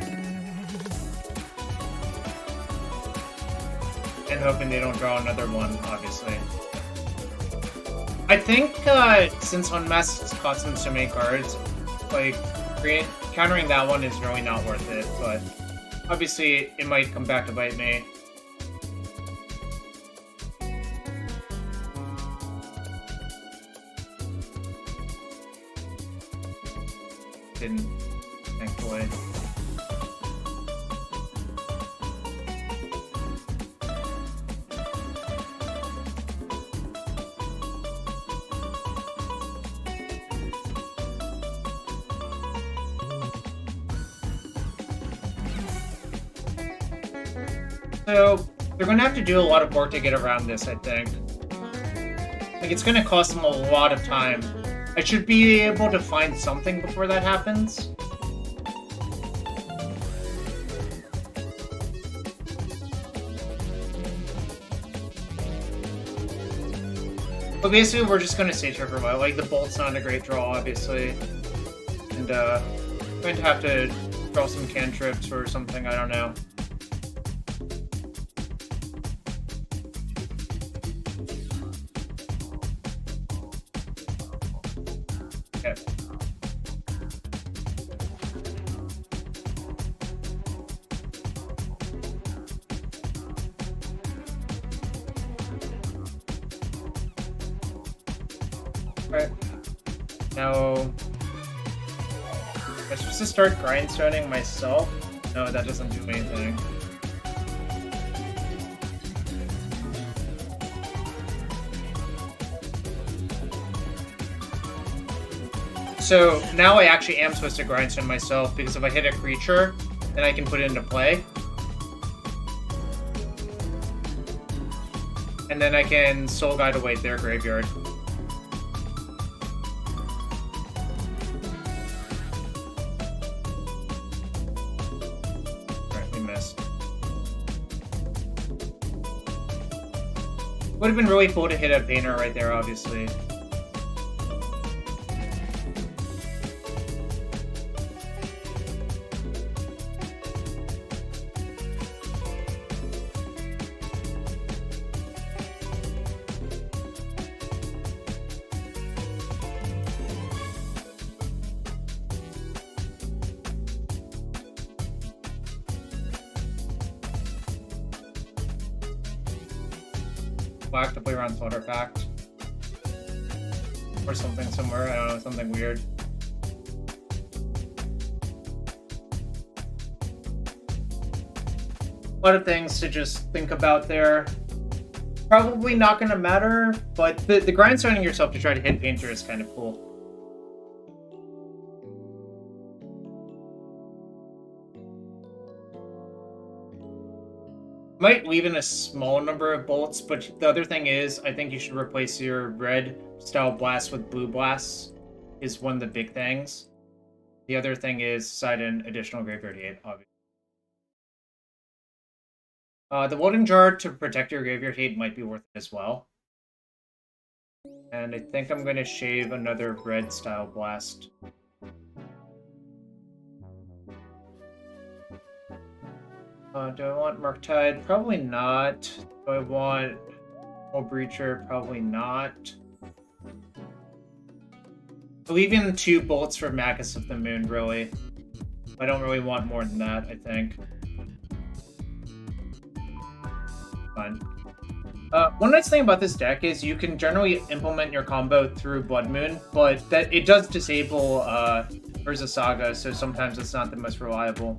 And hoping they don't draw another one, obviously. I think, since Unmasked costs them so many cards, like, countering that one is really not worth it, but obviously it might come back to bite me. Didn't, thankfully. So, they're going to have to do a lot of work to get around this, I think. Like, it's going to cost them a lot of time. I should be able to find something before that happens. But basically, we're just going to stay here for a while. Like, the Bolt's not a great draw, obviously. And, I'm going to have to draw some cantrips or something, I don't know. Okay. Alright. Now, am I supposed to start grindstoning myself? No, that doesn't do anything. So now I actually am supposed to grindstone myself, because if I hit a creature, then I can put it into play. And then I can Soul Guide away their graveyard. Alright, we missed. Would have been really cool to hit a Painter right there, obviously. Black to play around Slaughter Pact. Or something somewhere, I don't know, something weird. A lot of things to just think about there. Probably not going to matter, but the grindstoning yourself to try to hit Painter is kind of cool. Might leave in a small number of bolts, but the other thing is, I think you should replace your red style blasts with blue blasts, is one of the big things. The other thing is side an additional graveyard hate, obviously. The Woden Jar to protect your graveyard hate might be worth it as well. And I think I'm going to shave another red style blast. Do I want Murktide? Probably not. Do I want Old Breacher? Probably not. Leaving 2 bolts for Magus of the Moon, really. I don't really want more than that, I think. Fine. One nice thing about this deck is you can generally implement your combo through Blood Moon, but that it does disable Urza Saga, so sometimes it's not the most reliable.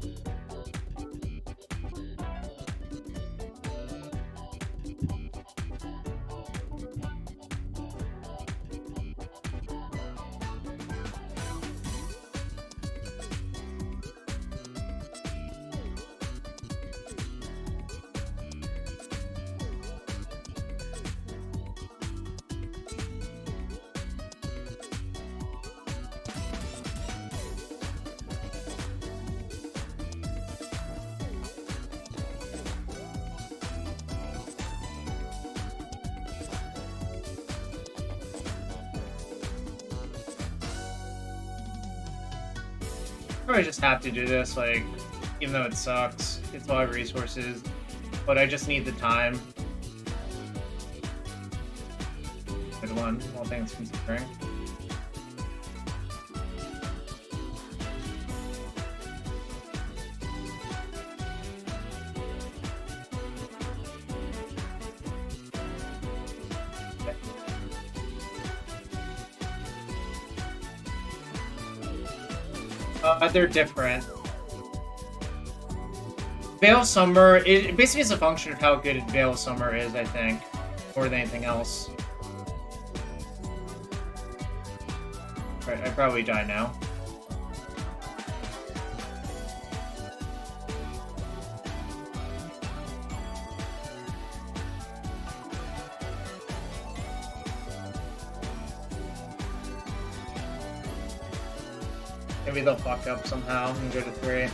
Probably just have to do this, like, even though it sucks. It's a lot of resources, but I just need the time. Good one, all things considering. They're different. Veil Summer, it basically is a function of how good Veil Summer is, I think, more than anything else. Right, I probably die now. Maybe they'll fuck up somehow and go to 3.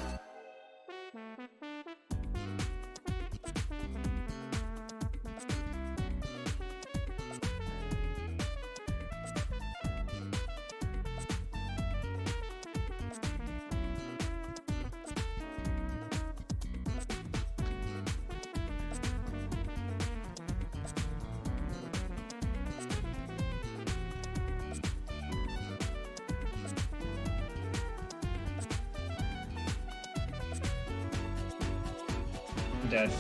Dead.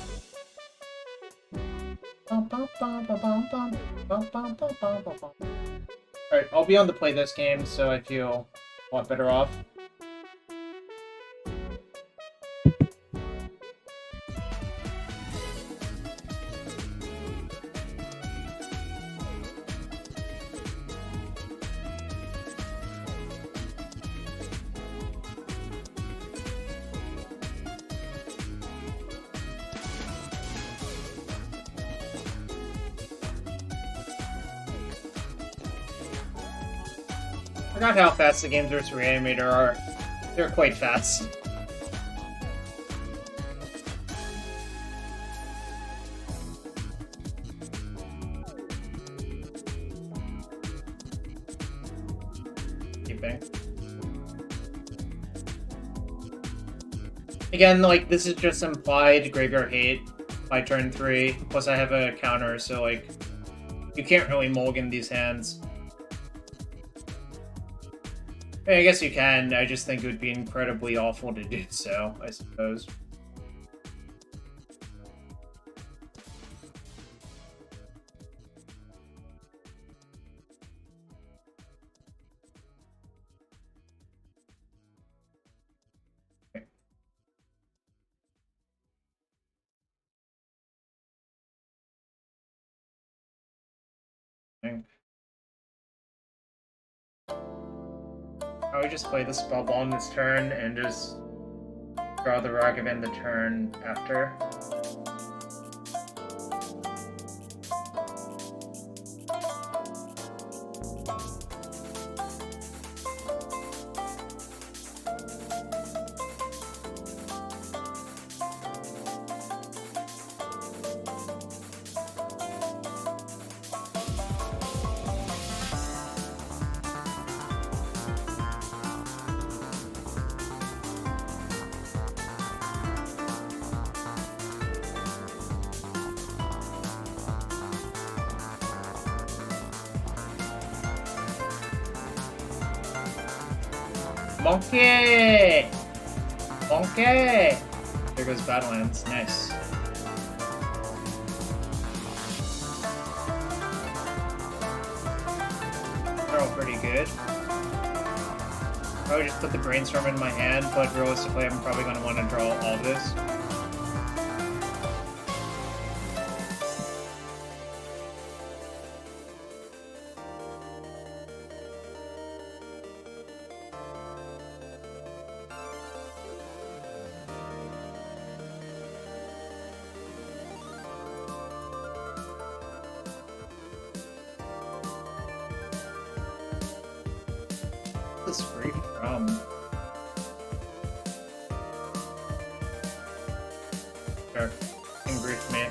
Alright, I'll be on to play this game, so I feel a lot better off. I forgot how fast the games versus Reanimator are. They're quite fast. Keeping. Again, like, this is just implied Graveyard Hate by turn 3. Plus I have a counter, so, like, you can't really mulligan these hands. I guess you can, I just think it would be incredibly awful to do so, I suppose. Okay. I would just play the spell ball on this turn and just draw the Ragavan the turn after. Monkey! Donkey! There goes Badlands. Nice. They're all pretty good. Probably just put the Brainstorm in my hand, but realistically I'm probably going to want to draw all of this. This free from sure. Can brief me.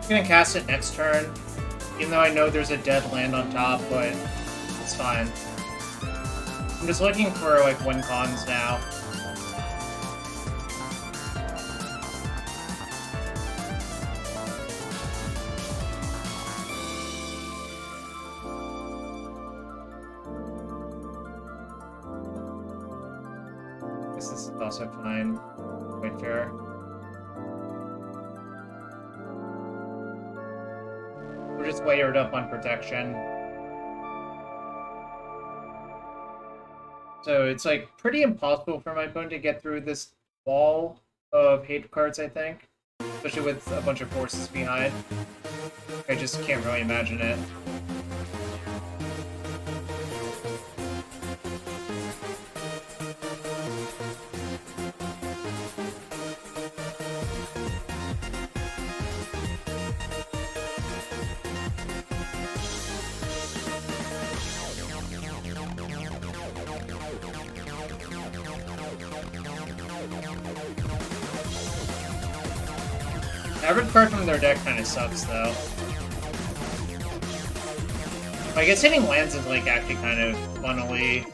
I'm gonna cast it next turn, even though I know there's a dead land on top, but it's fine. I'm just looking for, like, win cons now. I guess this is also fine. Quite fair. We're just layered up on protection. So it's like pretty impossible for my opponent to get through this wall of hate cards, I think. Especially with a bunch of forces behind. I just can't really imagine it. Average card from their deck kind of sucks, though. I guess hitting lands is, like, actually kind of funnily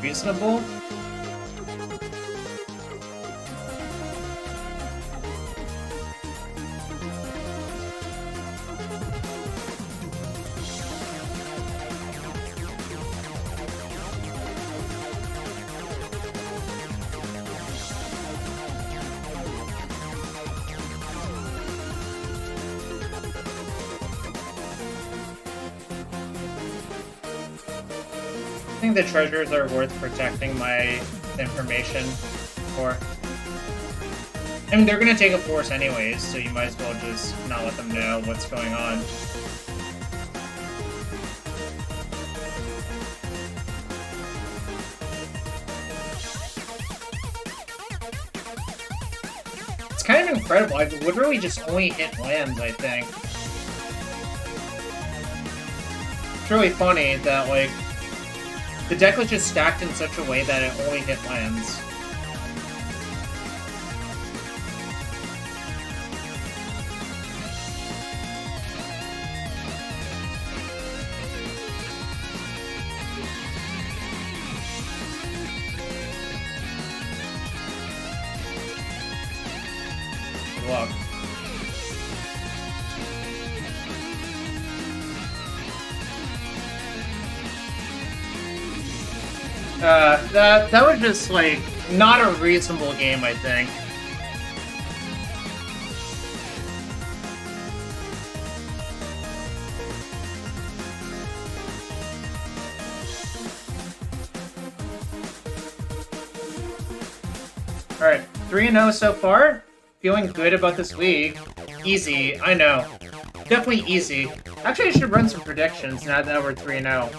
reasonable. I think the treasures are worth protecting my information for. I mean, they're gonna take a force anyways, so you might as well just not let them know what's going on. It's kind of incredible. I've literally just only hit lands, I think. It's really funny that, like, the deck was just stacked in such a way that it only hit lands. Good luck. That was just, like, not a reasonable game, I think. Alright, 3-0 so far. Feeling good about this week. Easy, I know. Definitely easy. Actually, I should run some predictions now that we're 3-0.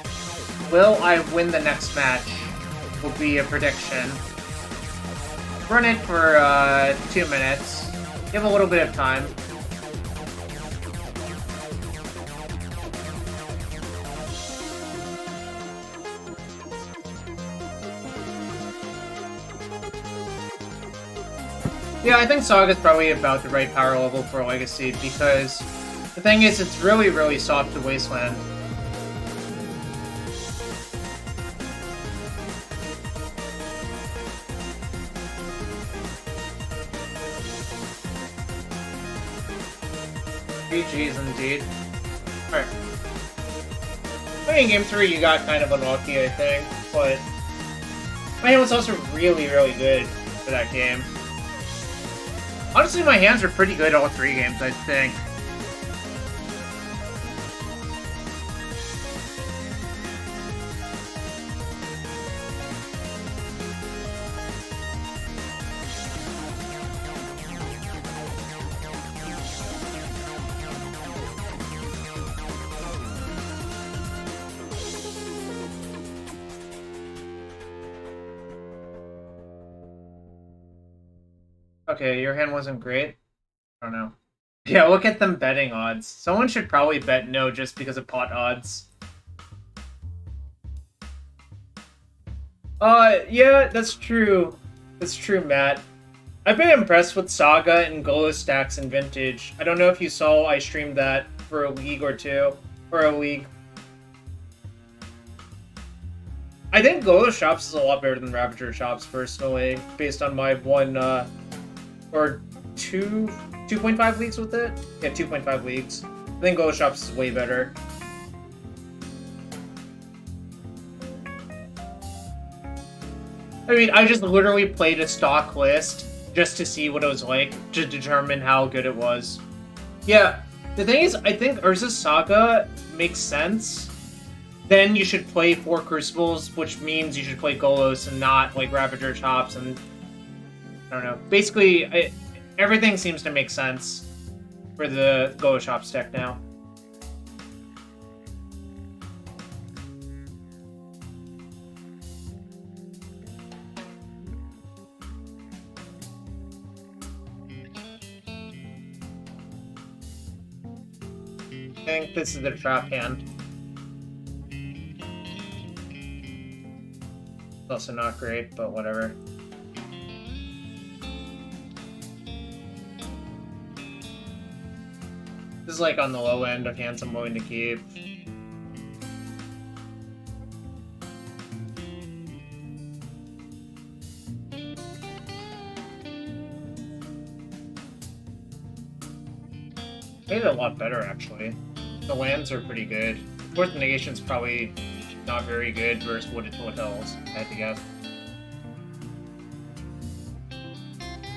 Will I win the next match? Will be a prediction. Run it for 2 minutes. Give a little bit of time. Yeah, I think Saga's probably about the right power level for Legacy, because the thing is, it's really, really soft to Wasteland. GG's indeed. Alright. I mean, in Game 3 you got kind of unlucky, I think, but my hand was also really, really good for that game. Honestly, my hands are pretty good all 3 games, I think. Okay, your hand wasn't great. I don't know. Yeah, look at them betting odds. Someone should probably bet no just because of pot odds. Yeah, that's true. That's true, Matt. I've been impressed with Saga and Golo stacks in Vintage. I don't know if you saw I streamed that for a league or two. Or a league. I think Golo Shops is a lot better than Ravager Shops, personally, based on my or 2.5 leagues with it? Yeah, 2.5 leagues. I think Golo Shops is way better. I mean, I just literally played a stock list just to see what it was like, to determine how good it was. Yeah, the thing is, I think Urza Saga makes sense. Then you should play 4 Crucibles, which means you should play Golos and not, like, Ravager Chops and... I don't know. Basically, everything seems to make sense for the Golo Shops deck now. I think this is the trap hand. It's also not great, but whatever. This is like on the low end of hands I'm willing to keep. Made it a lot better, actually. The lands are pretty good. Fourth Negation's probably not very good versus Wooded Hotels, I had to guess.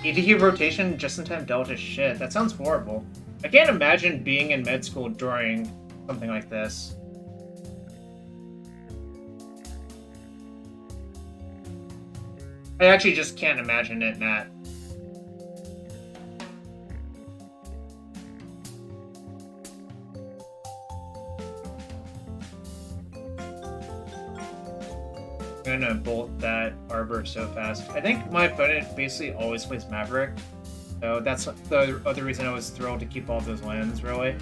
EDQ rotation just in time Delta shit. That sounds horrible. I can't imagine being in med school during something like this. I actually just can't imagine it, Matt. I'm gonna bolt that Arbor so fast. I think my opponent basically always plays Maverick. So that's the other reason I was thrilled to keep all those lands, really.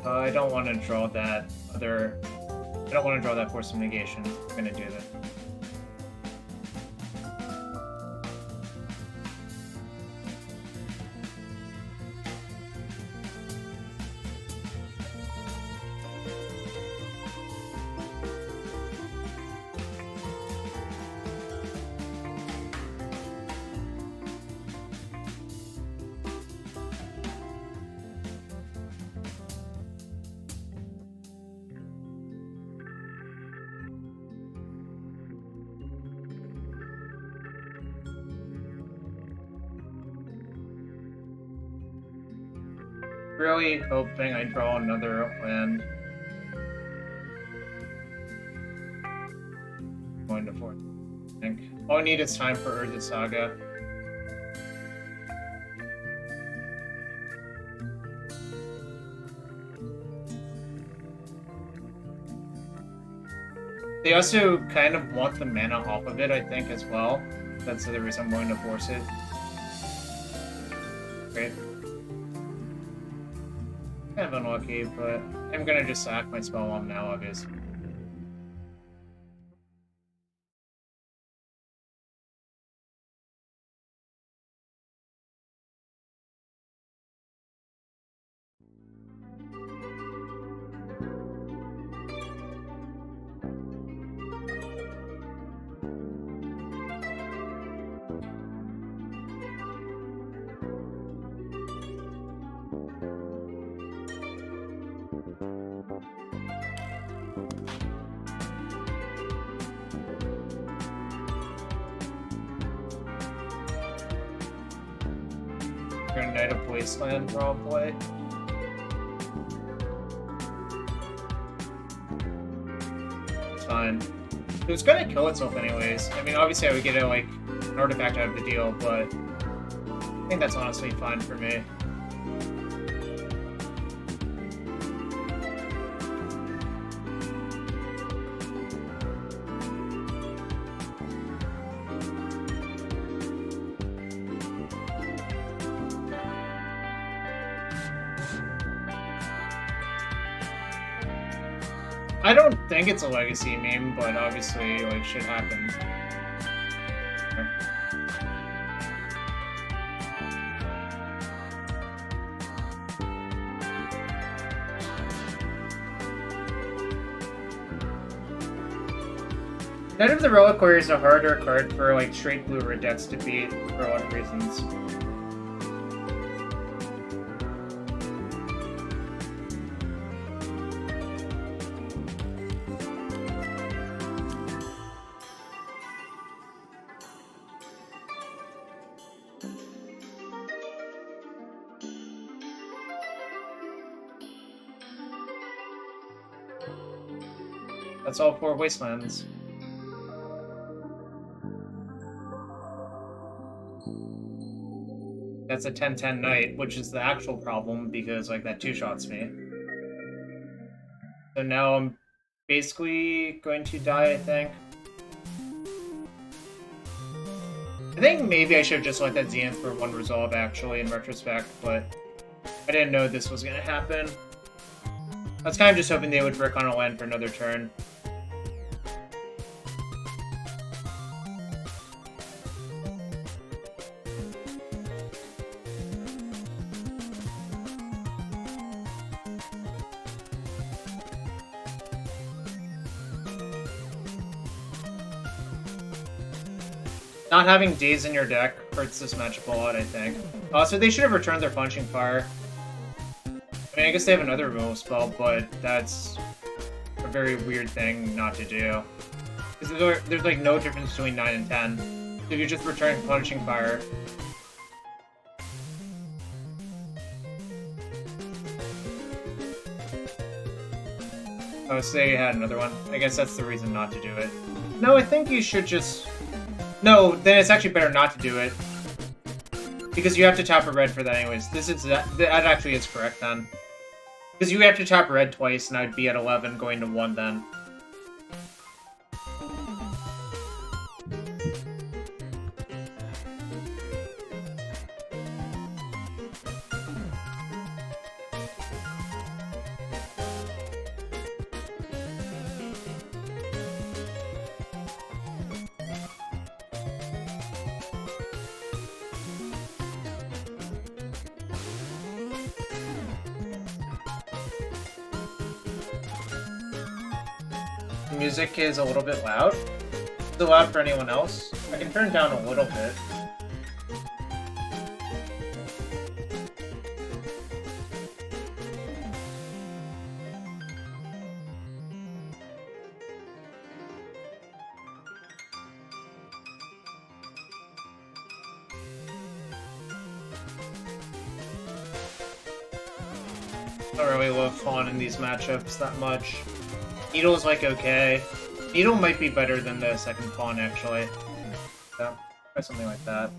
I don't want to draw that other... I don't want to draw that Force of Negation. I'm gonna do that. Really hoping I draw another land. Going to 4. I think. All I need is time for Urza Saga. They also kind of want the mana off of it, I think, as well. That's the reason I'm going to force it. Great. Kind of unlucky, but I'm gonna just sack my spell bomb now, obviously. Night of Wasteland, probably. It's fine. It was gonna kill itself anyways. I mean, obviously I would get like an artifact out of the deal, but I think that's honestly fine for me. I don't think it's a legacy meme, but obviously, like, shit happens. Night of the Reliquary is a harder card for, like, straight blue red decks to beat for a lot of reasons. That's all 4 Wastelands. That's a 10-10 night, which is the actual problem because, like, that 2-shots me. So now I'm basically going to die, I think. I think maybe I should have just let that Zenith for 1 resolve, actually, in retrospect, but I didn't know this was going to happen. I was kind of just hoping they would brick on a land for another turn. Not having Daze in your deck hurts this matchup a lot, I think. Also, they should have returned their Punching Fire. I mean, I guess they have another removal spell, but that's a very weird thing not to do. Because there's like no difference between 9 and 10. So if you just return Punching Fire... Oh, so they had another one. I guess that's the reason not to do it. No, I think you should just... No, then it's actually better not to do it. Because you have to tap a red for that anyways. That actually is correct then. Because you have to tap red twice, and I'd be at 11 going to 1 then. Music is a little bit loud. Is it loud for anyone else? I can turn it down a little bit. I don't really love Fawn in these matchups that much. Needle's like okay. Needle might be better than the second Fawn actually. So, try something like that.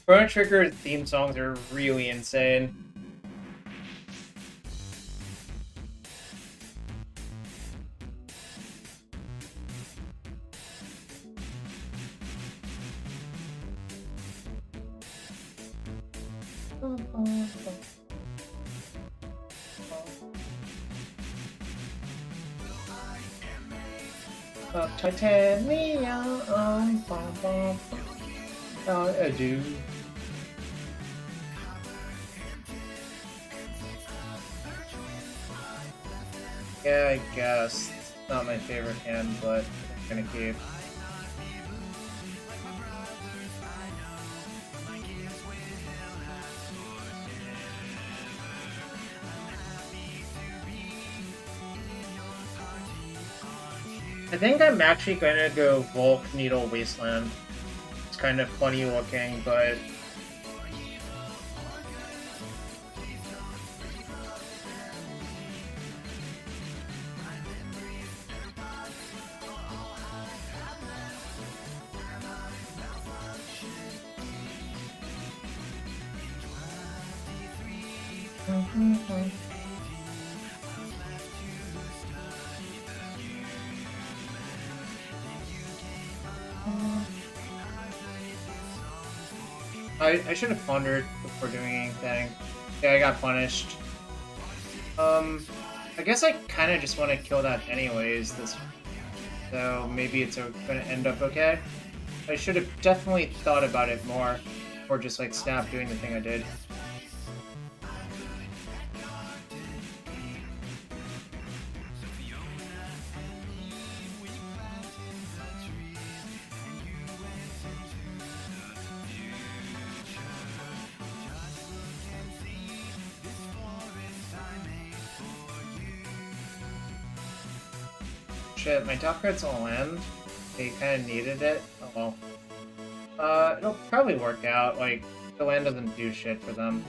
Chrono Trigger theme songs are really insane. Of titanium, I do. Yeah, I guess. It's not my favorite hand, but I'm gonna keep. I think I'm actually going to go Volk Needle Wasteland. It's kind of funny looking, but... I should have pondered before doing anything. Yeah, I got punished. I guess I kind of just want to kill that anyways, so maybe it's gonna end up okay. I should have definitely thought about it more, or just like snap doing the thing I did. Shit, my top card's will land. They kind of needed it. Oh well. It'll probably work out. Like, the land doesn't do shit for them.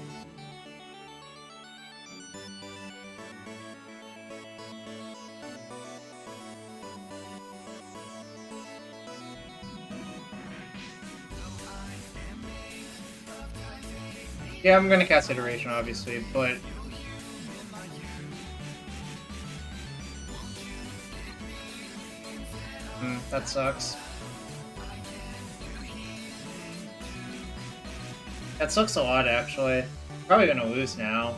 Yeah, I'm gonna cast Iteration, obviously, but... that sucks. That sucks a lot, actually. Probably gonna lose now.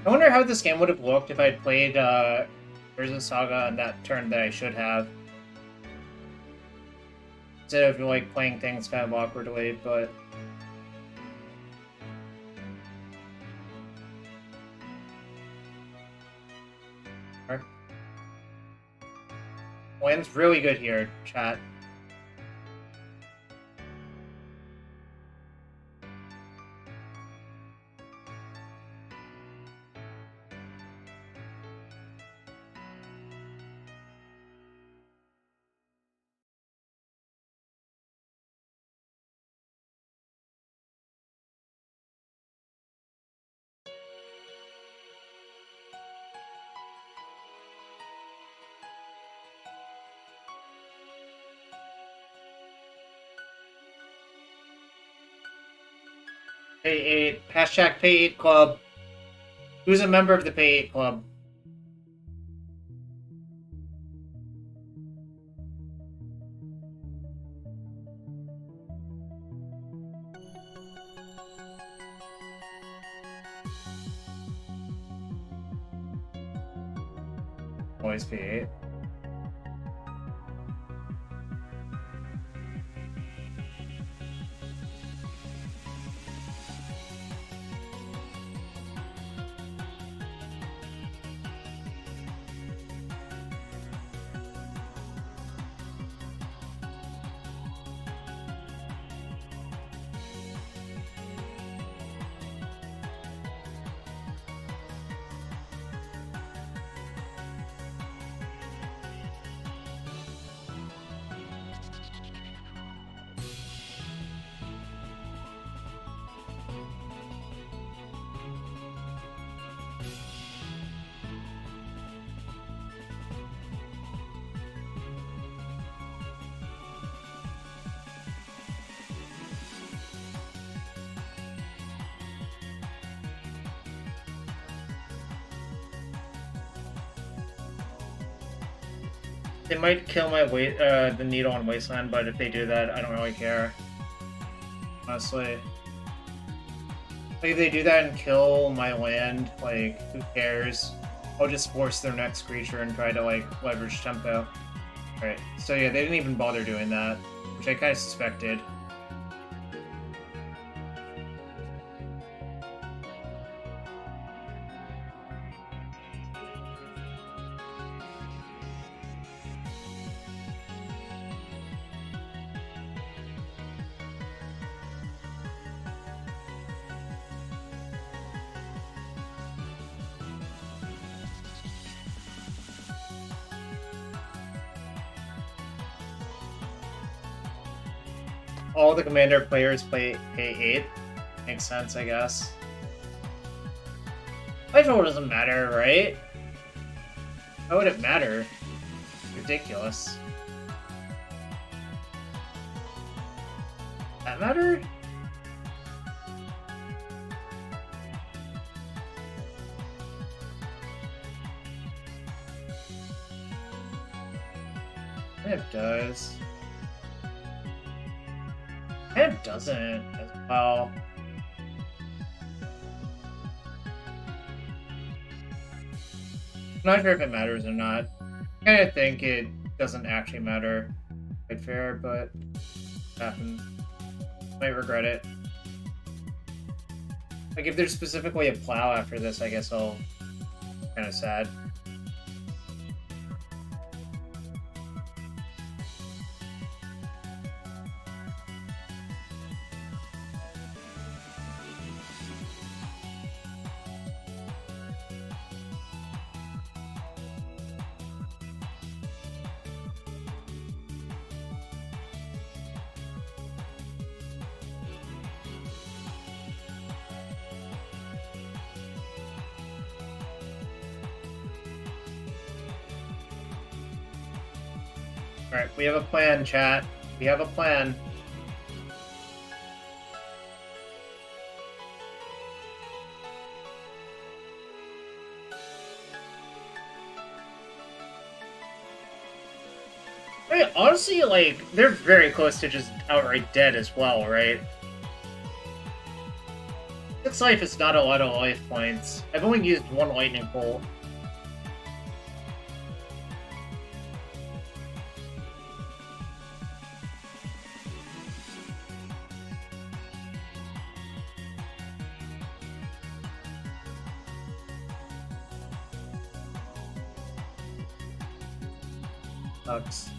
I wonder how this game would have looked if I'd played Urza Saga on that turn that I should have. Instead of like playing things kind of awkwardly, but... Land's really good here, chat. Pay 8. Hashtag Pay 8 Club. Who's a member of the Pay 8 Club? Always Pay 8. They might kill my the needle on Wasteland, but if they do that, I don't really care. Honestly. Like, if they do that and kill my land, like, who cares? I'll just force their next creature and try to, like, leverage tempo. Right, so yeah, they didn't even bother doing that, which I kind of suspected. All the Commander players pay 8. Makes sense, I guess. Lightfall doesn't matter, right? Why would it matter? Ridiculous. That matter? It does. It doesn't as well. I'm not sure if it matters or not. I kind of think it doesn't actually matter. Quite fair, but it happens. Might regret it. Like, if there's specifically a plow after this, I guess I'll be kind of sad. Alright, we have a plan, chat. We have a plan. I mean, honestly, like, they're very close to just outright dead as well, right? 6 life is not a lot of life points. I've only used 1 lightning bolt. Sucks.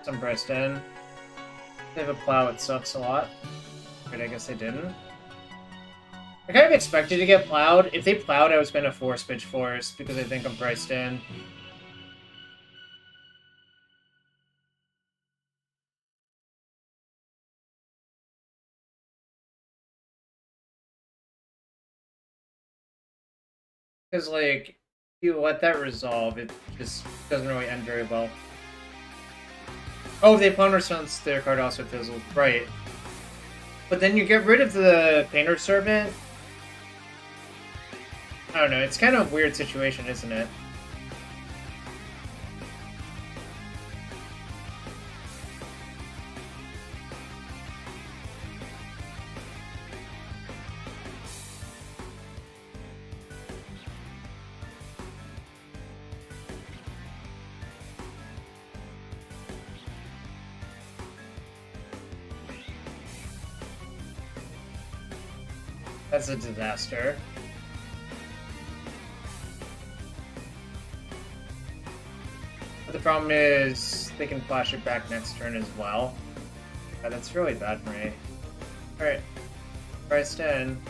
Some pressed in. They have a plow, it sucks a lot. But I guess they didn't. I kind of expected to get plowed. If they plowed, I was going to force pitch force because I think I'm priced in. Because, like, if you let that resolve, it just doesn't really end very well. Oh, the opponent response to their card also fizzled. Right. But then you get rid of the Painter Servant. I don't know, it's kind of a weird situation, isn't it? That's a disaster. But the problem is, they can flash it back next turn as well. Yeah, that's really bad for me. Alright. Priced in.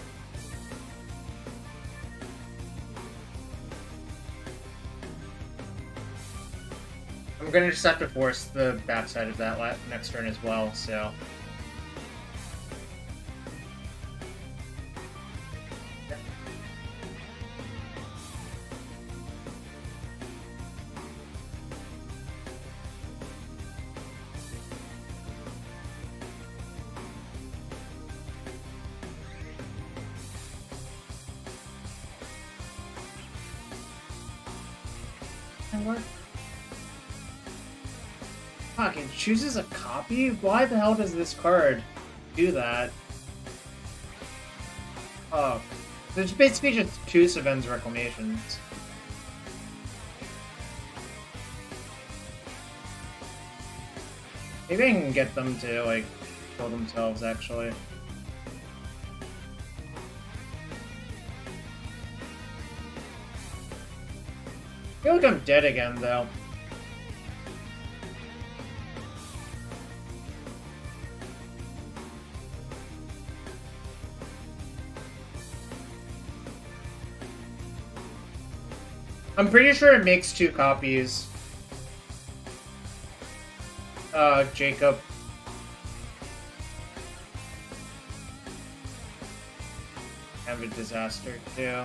I'm gonna just have to force the backside of that next turn as well, so... And what? Fuck, it chooses a copy? Why the hell does this card do that? Oh. It's basically just choose Saven's Reclamations. Maybe I can get them to, like, kill themselves, actually. I feel like I'm dead again, though. I'm pretty sure it makes 2 copies. Jacob. Have a disaster, too.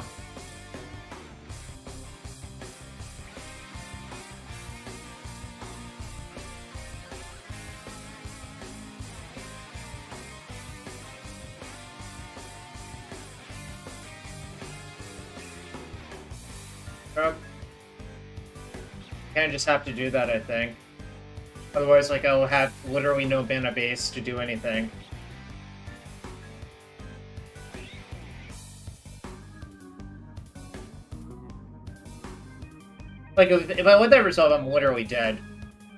Kind of just have to do that, I think. Otherwise, like, I'll have literally no mana base to do anything. Like, if I let that resolve, I'm literally dead.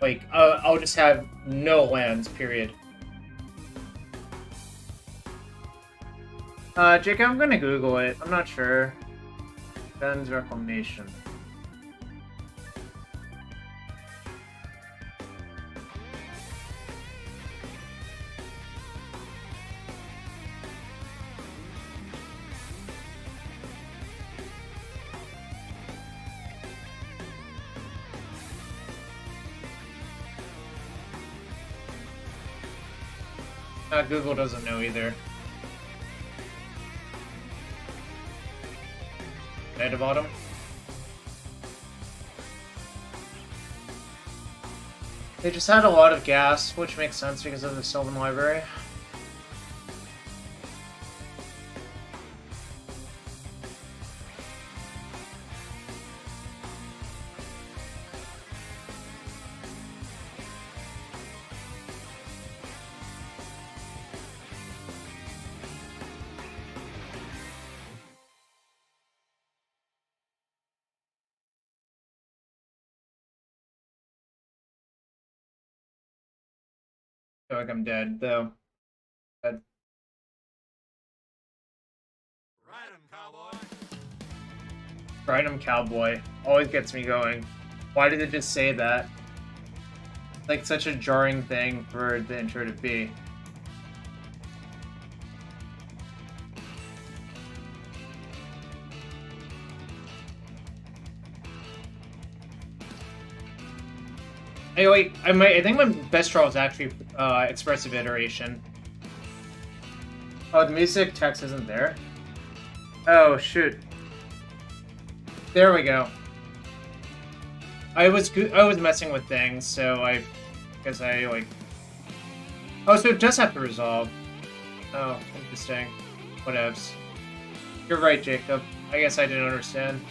Like, I'll just have no lands, period. Jacob, I'm gonna Google it. I'm not sure. Ben's Reclamation. Google doesn't know either. At the bottom. They just had a lot of gas, which makes sense because of the Sylvan Library. I feel like I'm dead, though. Dead. Ride 'em, cowboy. Ride 'em, cowboy. Always gets me going. Why did it just say that? Like, such a jarring thing for the intro to be. Anyway, I think my best draw is actually Expressive Iteration. Oh, the music text isn't there? Oh, shoot. There we go. I was messing with things, so guess I, like... Oh, so it does have to resolve. Oh, interesting. Whatevs. You're right, Jacob. I guess I didn't understand.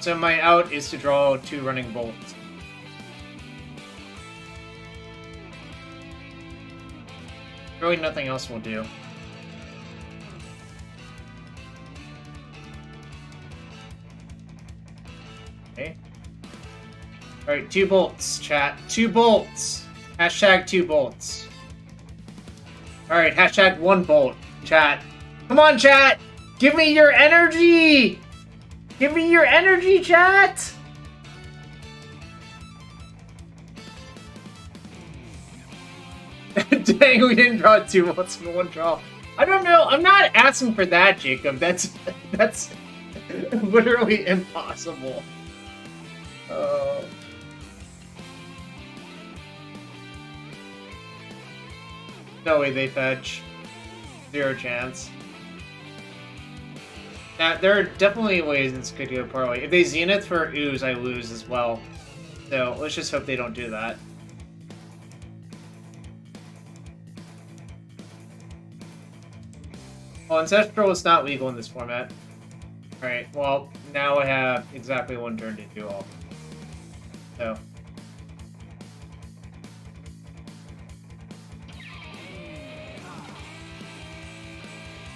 So my out is to draw 2 running bolts. Really nothing else will do. Okay. Alright, 2 bolts, chat. 2 bolts! Hashtag 2 bolts. Alright, hashtag 1 bolt, chat. Come on, chat! Give me your energy! Give me your energy, chat! Dang, we didn't draw 2 bolts in 1 draw. I don't know. I'm not asking for that, Jacob. That's literally impossible. No way they fetch. 0 chance. Now, there are definitely ways this could go poorly. If they Zenith for Ooze, I lose as well. So, let's just hope they don't do that. Well, Ancestral is not legal in this format. Alright, well, now I have exactly one turn to do all. So.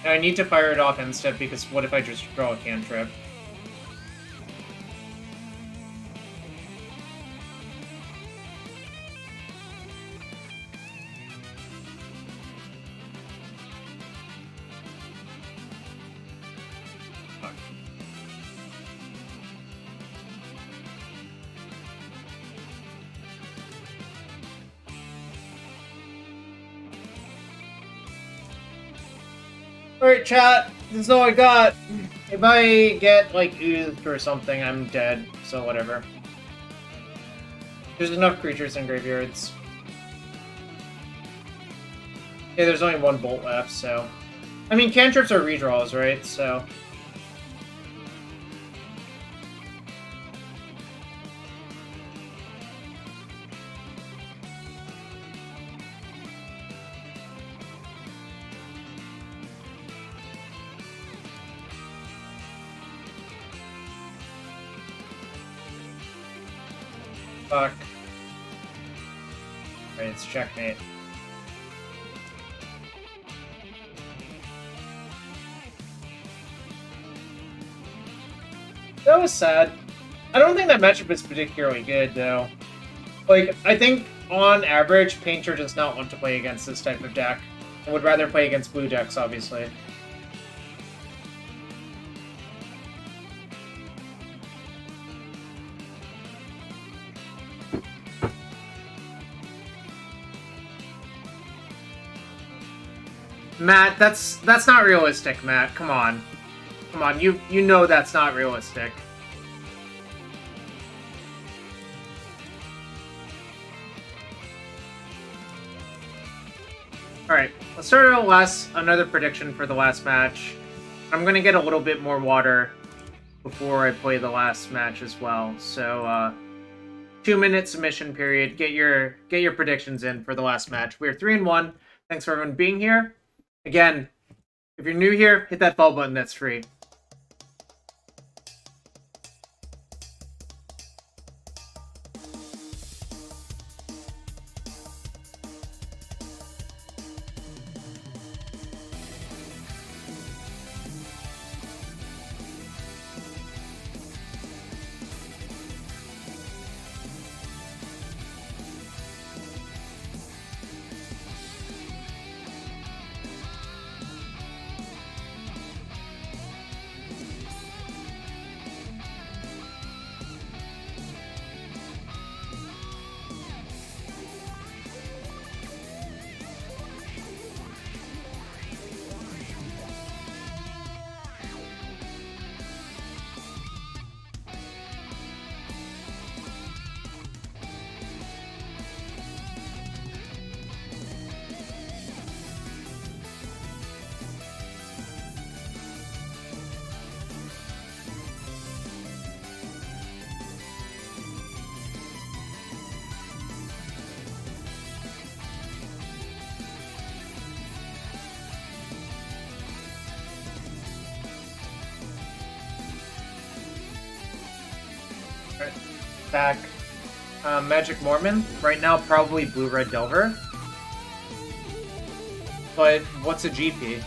Now I need to fire it off instead, because what if I just draw a cantrip? Alright, chat, this is all I got. If I get, like, oozed or something, I'm dead, so whatever. There's enough creatures in graveyards. Yeah, there's only one bolt left, so... I mean, cantrips are redraws, right? So... Fuck. Alright, it's checkmate. That was sad. I don't think that matchup is particularly good, though. Like, I think, on average, Painter does not want to play against this type of deck. And would rather play against blue decks, obviously. Matt, that's not realistic, Matt. Come on. Come on, you know that's not realistic. Alright, let's start another prediction for the last match. I'm gonna get a little bit more water before I play the last match as well. So 2-minute submission period. Get your predictions in for the last match. We're 3-1. Thanks for everyone being here. Again, if you're new here, hit that follow button, that's free. Back. Magic Mormon. Right now, probably Blue-Red Delver. But what's a GP?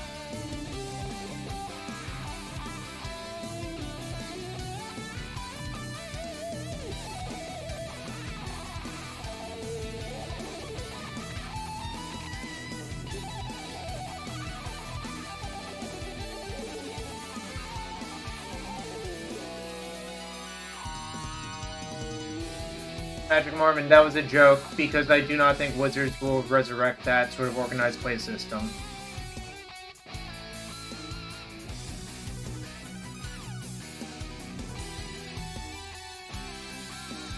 Magic Mormon, that was a joke, because I do not think Wizards will resurrect that sort of organized play system.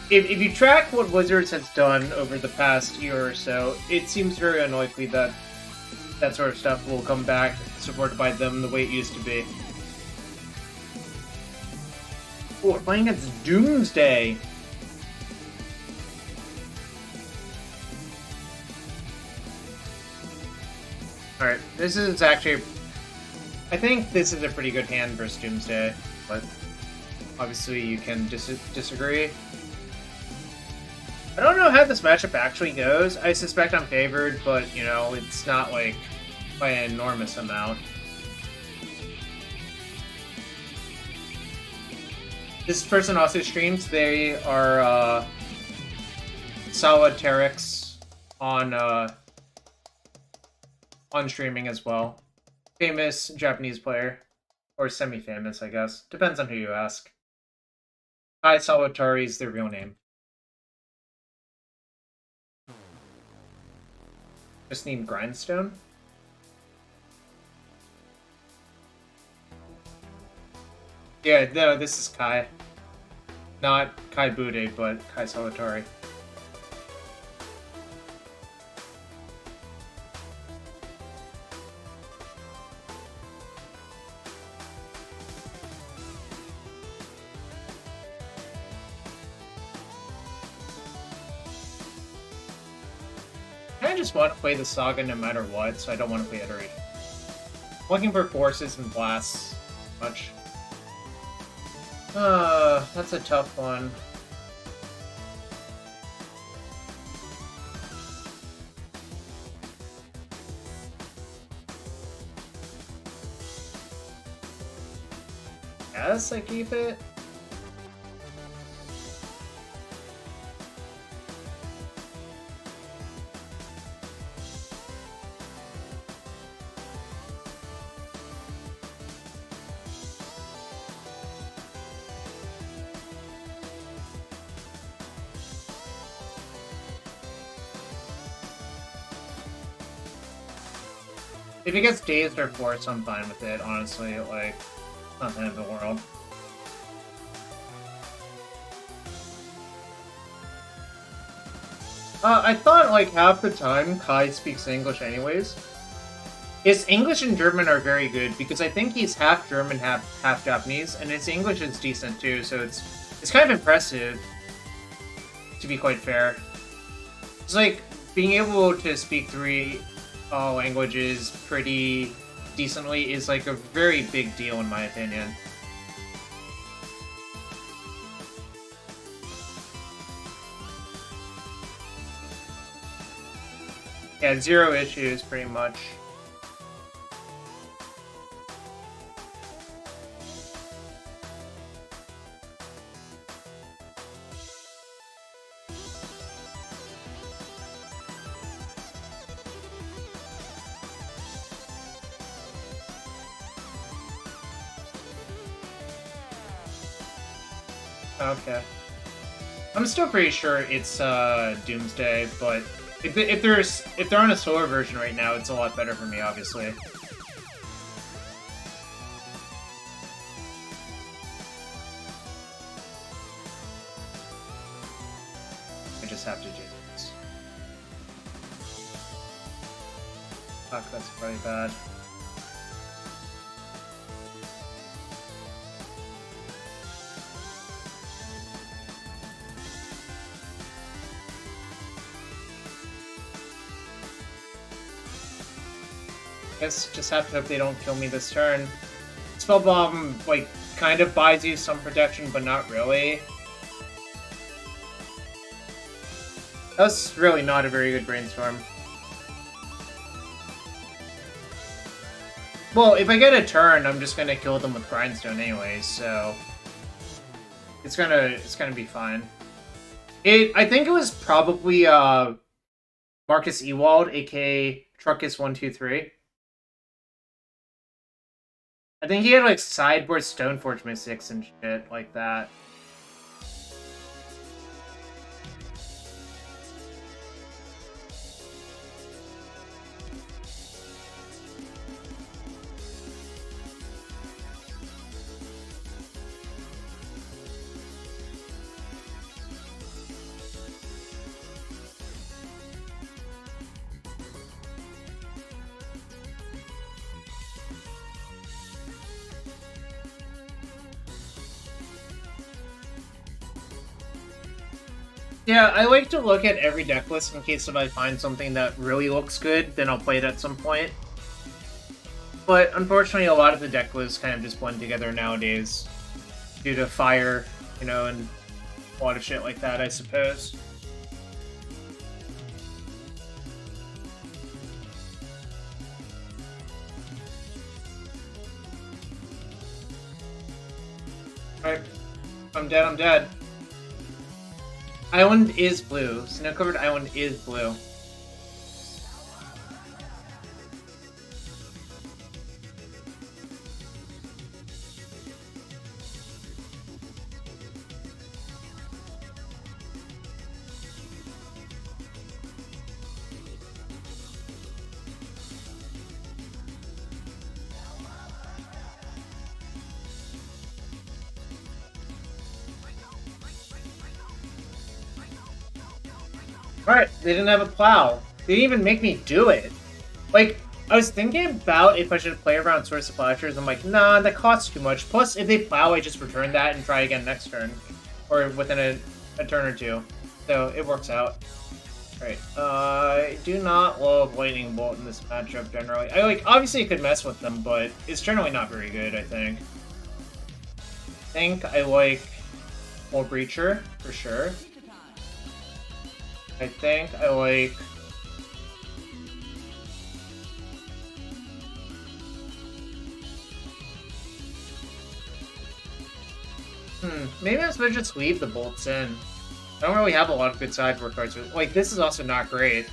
If you track what Wizards has done over the past year or so, it seems very unlikely that that sort of stuff will come back supported by them the way it used to be. Oh, we're playing against Doomsday! Alright, this is actually I think this is a pretty good hand versus Doomsday, but obviously you can disagree. I don't know how this matchup actually goes. I suspect I'm favored, but, you know, it's not, like, by an enormous amount. This person also streams. They are, Solitarex on streaming as well. Famous Japanese player. Or semi-famous, I guess. Depends on who you ask. Kai Solitari is their real name. Just named Grindstone? Yeah, no, this is Kai. Not Kai Bude, but Kai Solitari. I just want to play the Saga no matter what, so I don't want to play Iteration. Looking for forces and blasts. Much. That's a tough one. Guess I keep it. If he gets dazed or forced, I'm fine with it, honestly. Like, not the end of the world. I thought, like, half the time Kai speaks English anyways. His English and German are very good, because I think he's half German, half Japanese, and his English is decent too, so it's kind of impressive, to be quite fair. It's like, being able to speak 3 languages pretty decently is like a very big deal in my opinion. Yeah, 0 issues pretty much. Okay. I'm still pretty sure it's Doomsday, but if they're on a slower version right now, it's a lot better for me, obviously. I just have to do this. Fuck, that's probably bad. Guess just have to hope they don't kill me this turn. Spell Bomb, like, kind of buys you some protection, but not really. That's really not a very good Brainstorm. Well, if I get a turn, I'm just gonna kill them with Grindstone anyway, so it's gonna be fine. I think it was probably Marcus Ewald, aka Truckus123. I think he had, like, sideboard Stoneforge Mystics and shit like that. Yeah, I like to look at every deck list in case if I find something that really looks good, then I'll play it at some point. But unfortunately, a lot of the deck lists kind of just blend together nowadays due to fire, you know, and a lot of shit like that, I suppose. Alright. I'm dead, I'm dead. Island is blue. Snow-covered island is blue. Alright, they didn't have a plow. They didn't even make me do it. Like, I was thinking about if I should play around Source of Flashers. I'm like, nah, that costs too much. Plus, if they plow, I just return that and try again next turn. Or within a turn or two. So, it works out. Alright, I do not love Lightning Bolt in this matchup, generally. Obviously, you could mess with them, but it's generally not very good, I think. I like Full Breacher, for sure. I think I like... maybe I'm supposed to just leave the bolts in. I don't really have a lot of good sideboard cards. Like, this is also not great.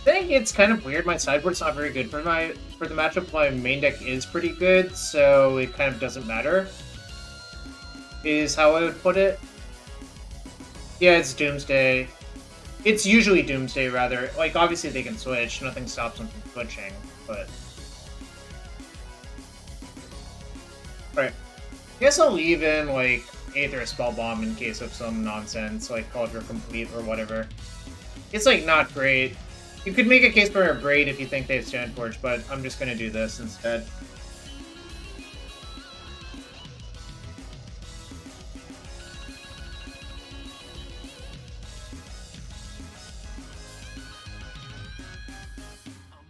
I think it's kind of weird. My sideboard's not very good for the matchup. My main deck is pretty good, so it kind of doesn't matter. Is how I would put it. Yeah, it's Doomsday. It's usually Doomsday, rather. Like, obviously they can switch. Nothing stops them from switching, but... Alright. I guess I'll leave in, like, Aether Spellbomb in case of some nonsense, like Cauldron Complete or whatever. It's, like, not great. You could make a case for a Braid if you think they have Stoneforge, but I'm just gonna do this instead.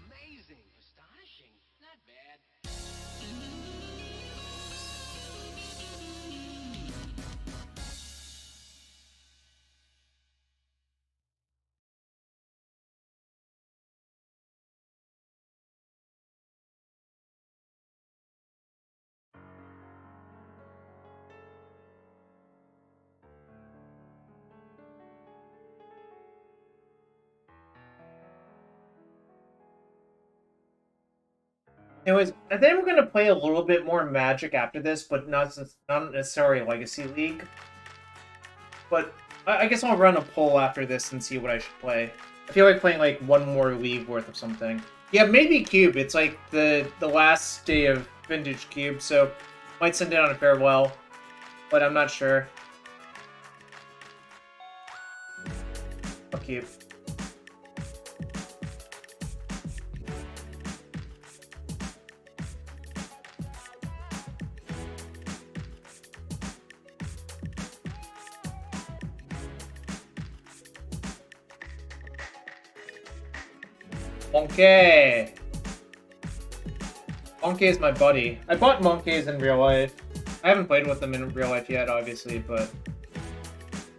Amazing. Astonishing. Not bad. Anyways, I think I'm gonna play a little bit more Magic after this, but not necessarily Legacy League. But I guess I'll run a poll after this and see what I should play. I feel like playing like one more league worth of something. Yeah, maybe Cube. It's like the last day of Vintage Cube, so might send it on a farewell, but I'm not sure. I'll Cube. Monkey! Monkey is my buddy. I bought monkeys in real life. I haven't played with them in real life yet, obviously, but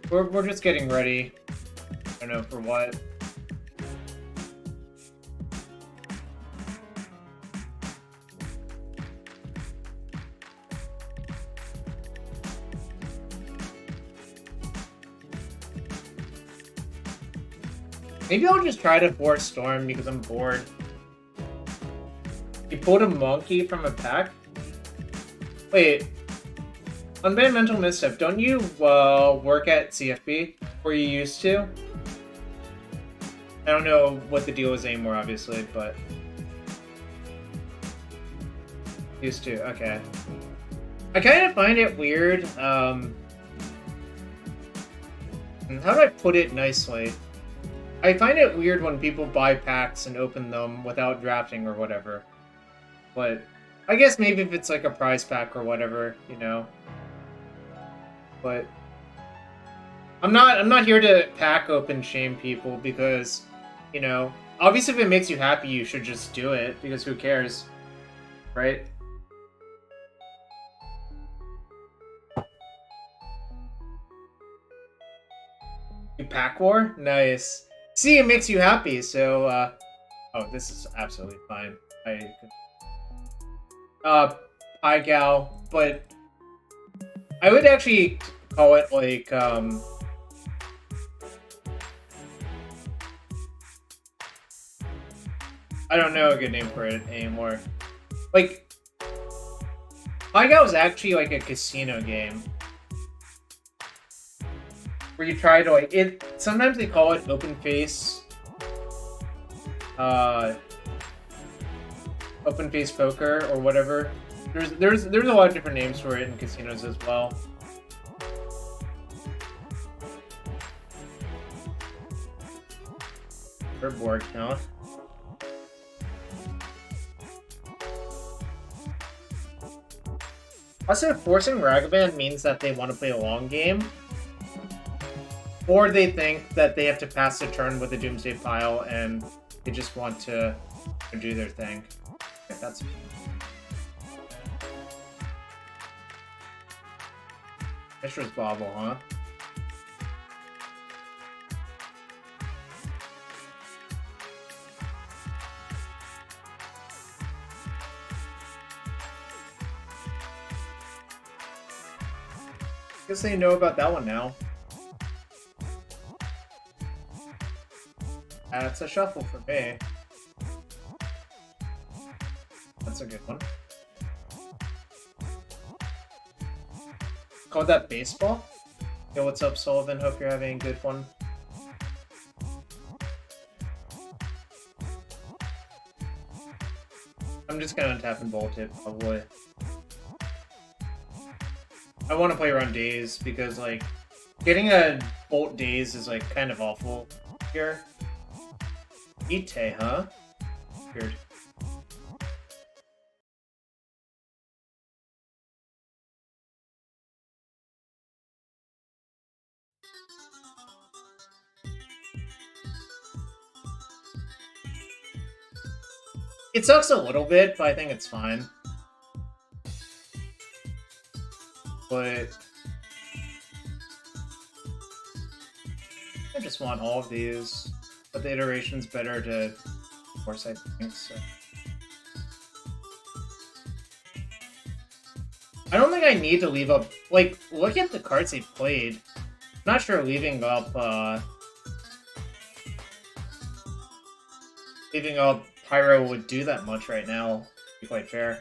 we're just getting ready. I don't know for what. Maybe I'll just try to force Storm because I'm bored. You pulled a monkey from a pack? Wait. Unbanned Mental Misstep, don't you work at CFB? Or you used to? I don't know what the deal is anymore, obviously, but... Used to, okay. I kind of find it weird, how do I put it nicely? I find it weird when people buy packs and open them without drafting or whatever. But I guess maybe if it's like a prize pack or whatever, you know. But I'm not here to pack open shame people because, you know, obviously if it makes you happy, you should just do it because who cares, right? You pack war? Nice. See, it makes you happy, so, oh, this is absolutely fine. Pie gal, but I would actually call it, like, I don't know a good name for it anymore. Like, Pie gal is actually, like, a casino game. Where you try to, like, sometimes they call it open face poker or whatever. There's a lot of different names for it in casinos as well. For board count. Also, forcing Ragavan means that they want to play a long game. Or they think that they have to pass the turn with a Doomsday Pile and they just want to do their thing. Okay, that's... Mishra's Bobble, huh? Guess they know about that one now. That's a shuffle for me. That's a good one. Called that baseball? Yo, what's up, Sullivan? Hope you're having a good one. I'm just gonna tap and bolt it, probably. I want to play around days because, like, getting a bolt days is, like, kind of awful here. Ite, huh? Weird. It sucks a little bit, but I think it's fine. But I just want all of these. But the iteration's better to force, I think, so. I don't think I need to leave up... Like, look at the cards they played. I'm not sure leaving up Pyro would do that much right now, to be quite fair.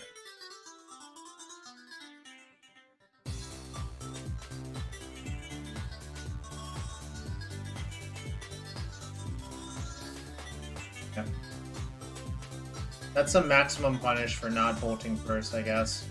Yeah. That's a maximum punish for not bolting first, I guess.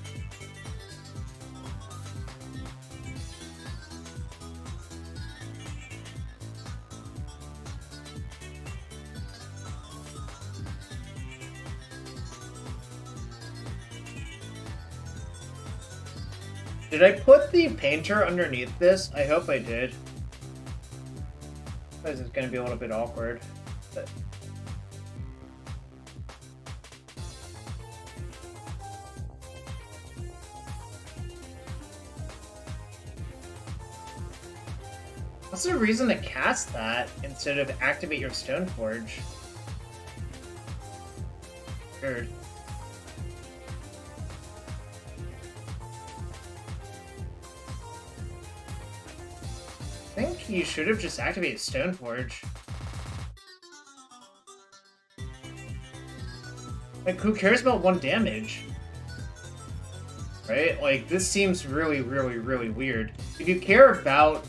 Did I put the painter underneath this? I hope I did. Otherwise it's going to be a little bit awkward. But... what's the reason to cast that instead of activate your Stoneforge? Weird. I think you should have just activated Stoneforge. Like, who cares about 1 damage? Right? Like, this seems really, really, really weird. If you care about...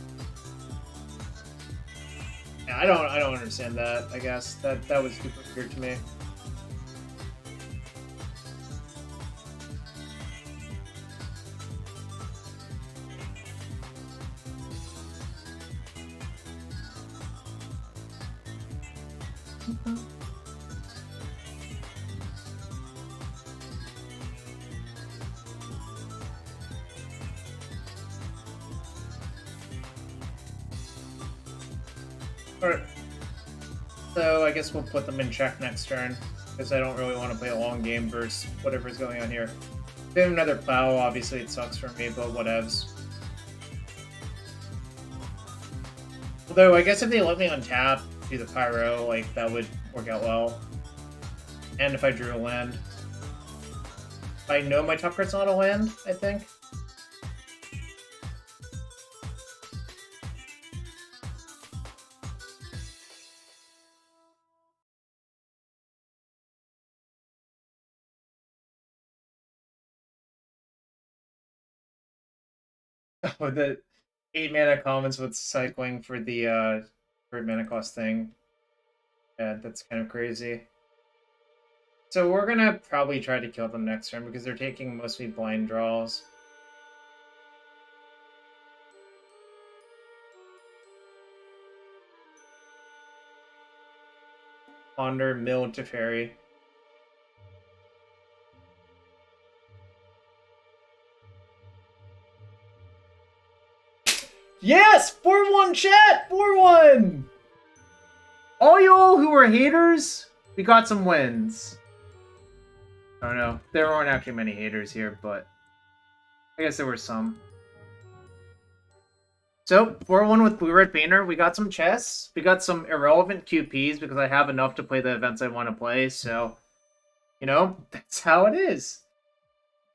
Yeah, I don't understand that, I guess. That was super weird to me. Alright. So I guess we'll put them in check next turn, because I don't really want to play a long game versus whatever's going on here. If they have another plow, obviously it sucks for me, but whatevs. Although, I guess if they let me untap, do the Pyro, like, that would work out well. And if I drew a land. I know my top card's not a land, I think. Oh, the 8 mana commons with cycling for the for mana cost thing. Yeah, that's kind of crazy. So we're gonna probably try to kill them next turn because they're taking mostly blind draws. Ponder, mill to fairy. Yes! 4-1 chat! 4-1! All y'all who were haters, we got some wins. I don't know. There weren't actually many haters here, but I guess there were some. So, 4-1 with Blue Red Painter. We got some chests. We got some irrelevant QPs because I have enough to play the events I want to play, so, you know, that's how it is.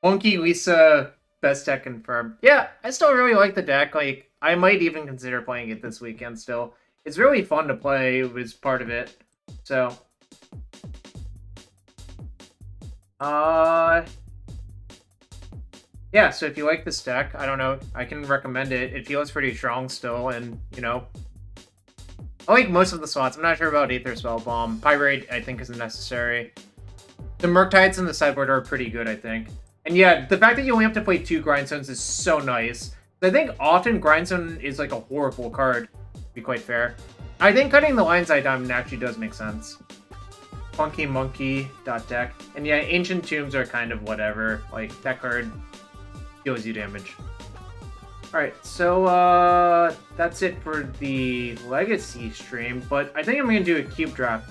Monkey Lisa, best deck confirmed. Yeah, I still really like the deck. Like, I might even consider playing it this weekend still. It's really fun to play. It was part of it. So, yeah, so if you like this deck, I don't know, I can recommend it. It feels pretty strong still, and, you know, I like most of the slots. I'm not sure about Aether Spellbomb. Pyrite, I think, is necessary. The Murktides in the sideboard are pretty good, I think. And yeah, the fact that you only have to play 2 Grindstones is so nice. I think often Grindstone is like a horrible card, to be quite fair. I think cutting the Lion's Eye Diamond actually does make sense. Funky Monkey .deck. And yeah, Ancient Tombs are kind of whatever. Like, that card deals you damage. Alright, so that's it for the Legacy stream, but I think I'm going to do a cube draft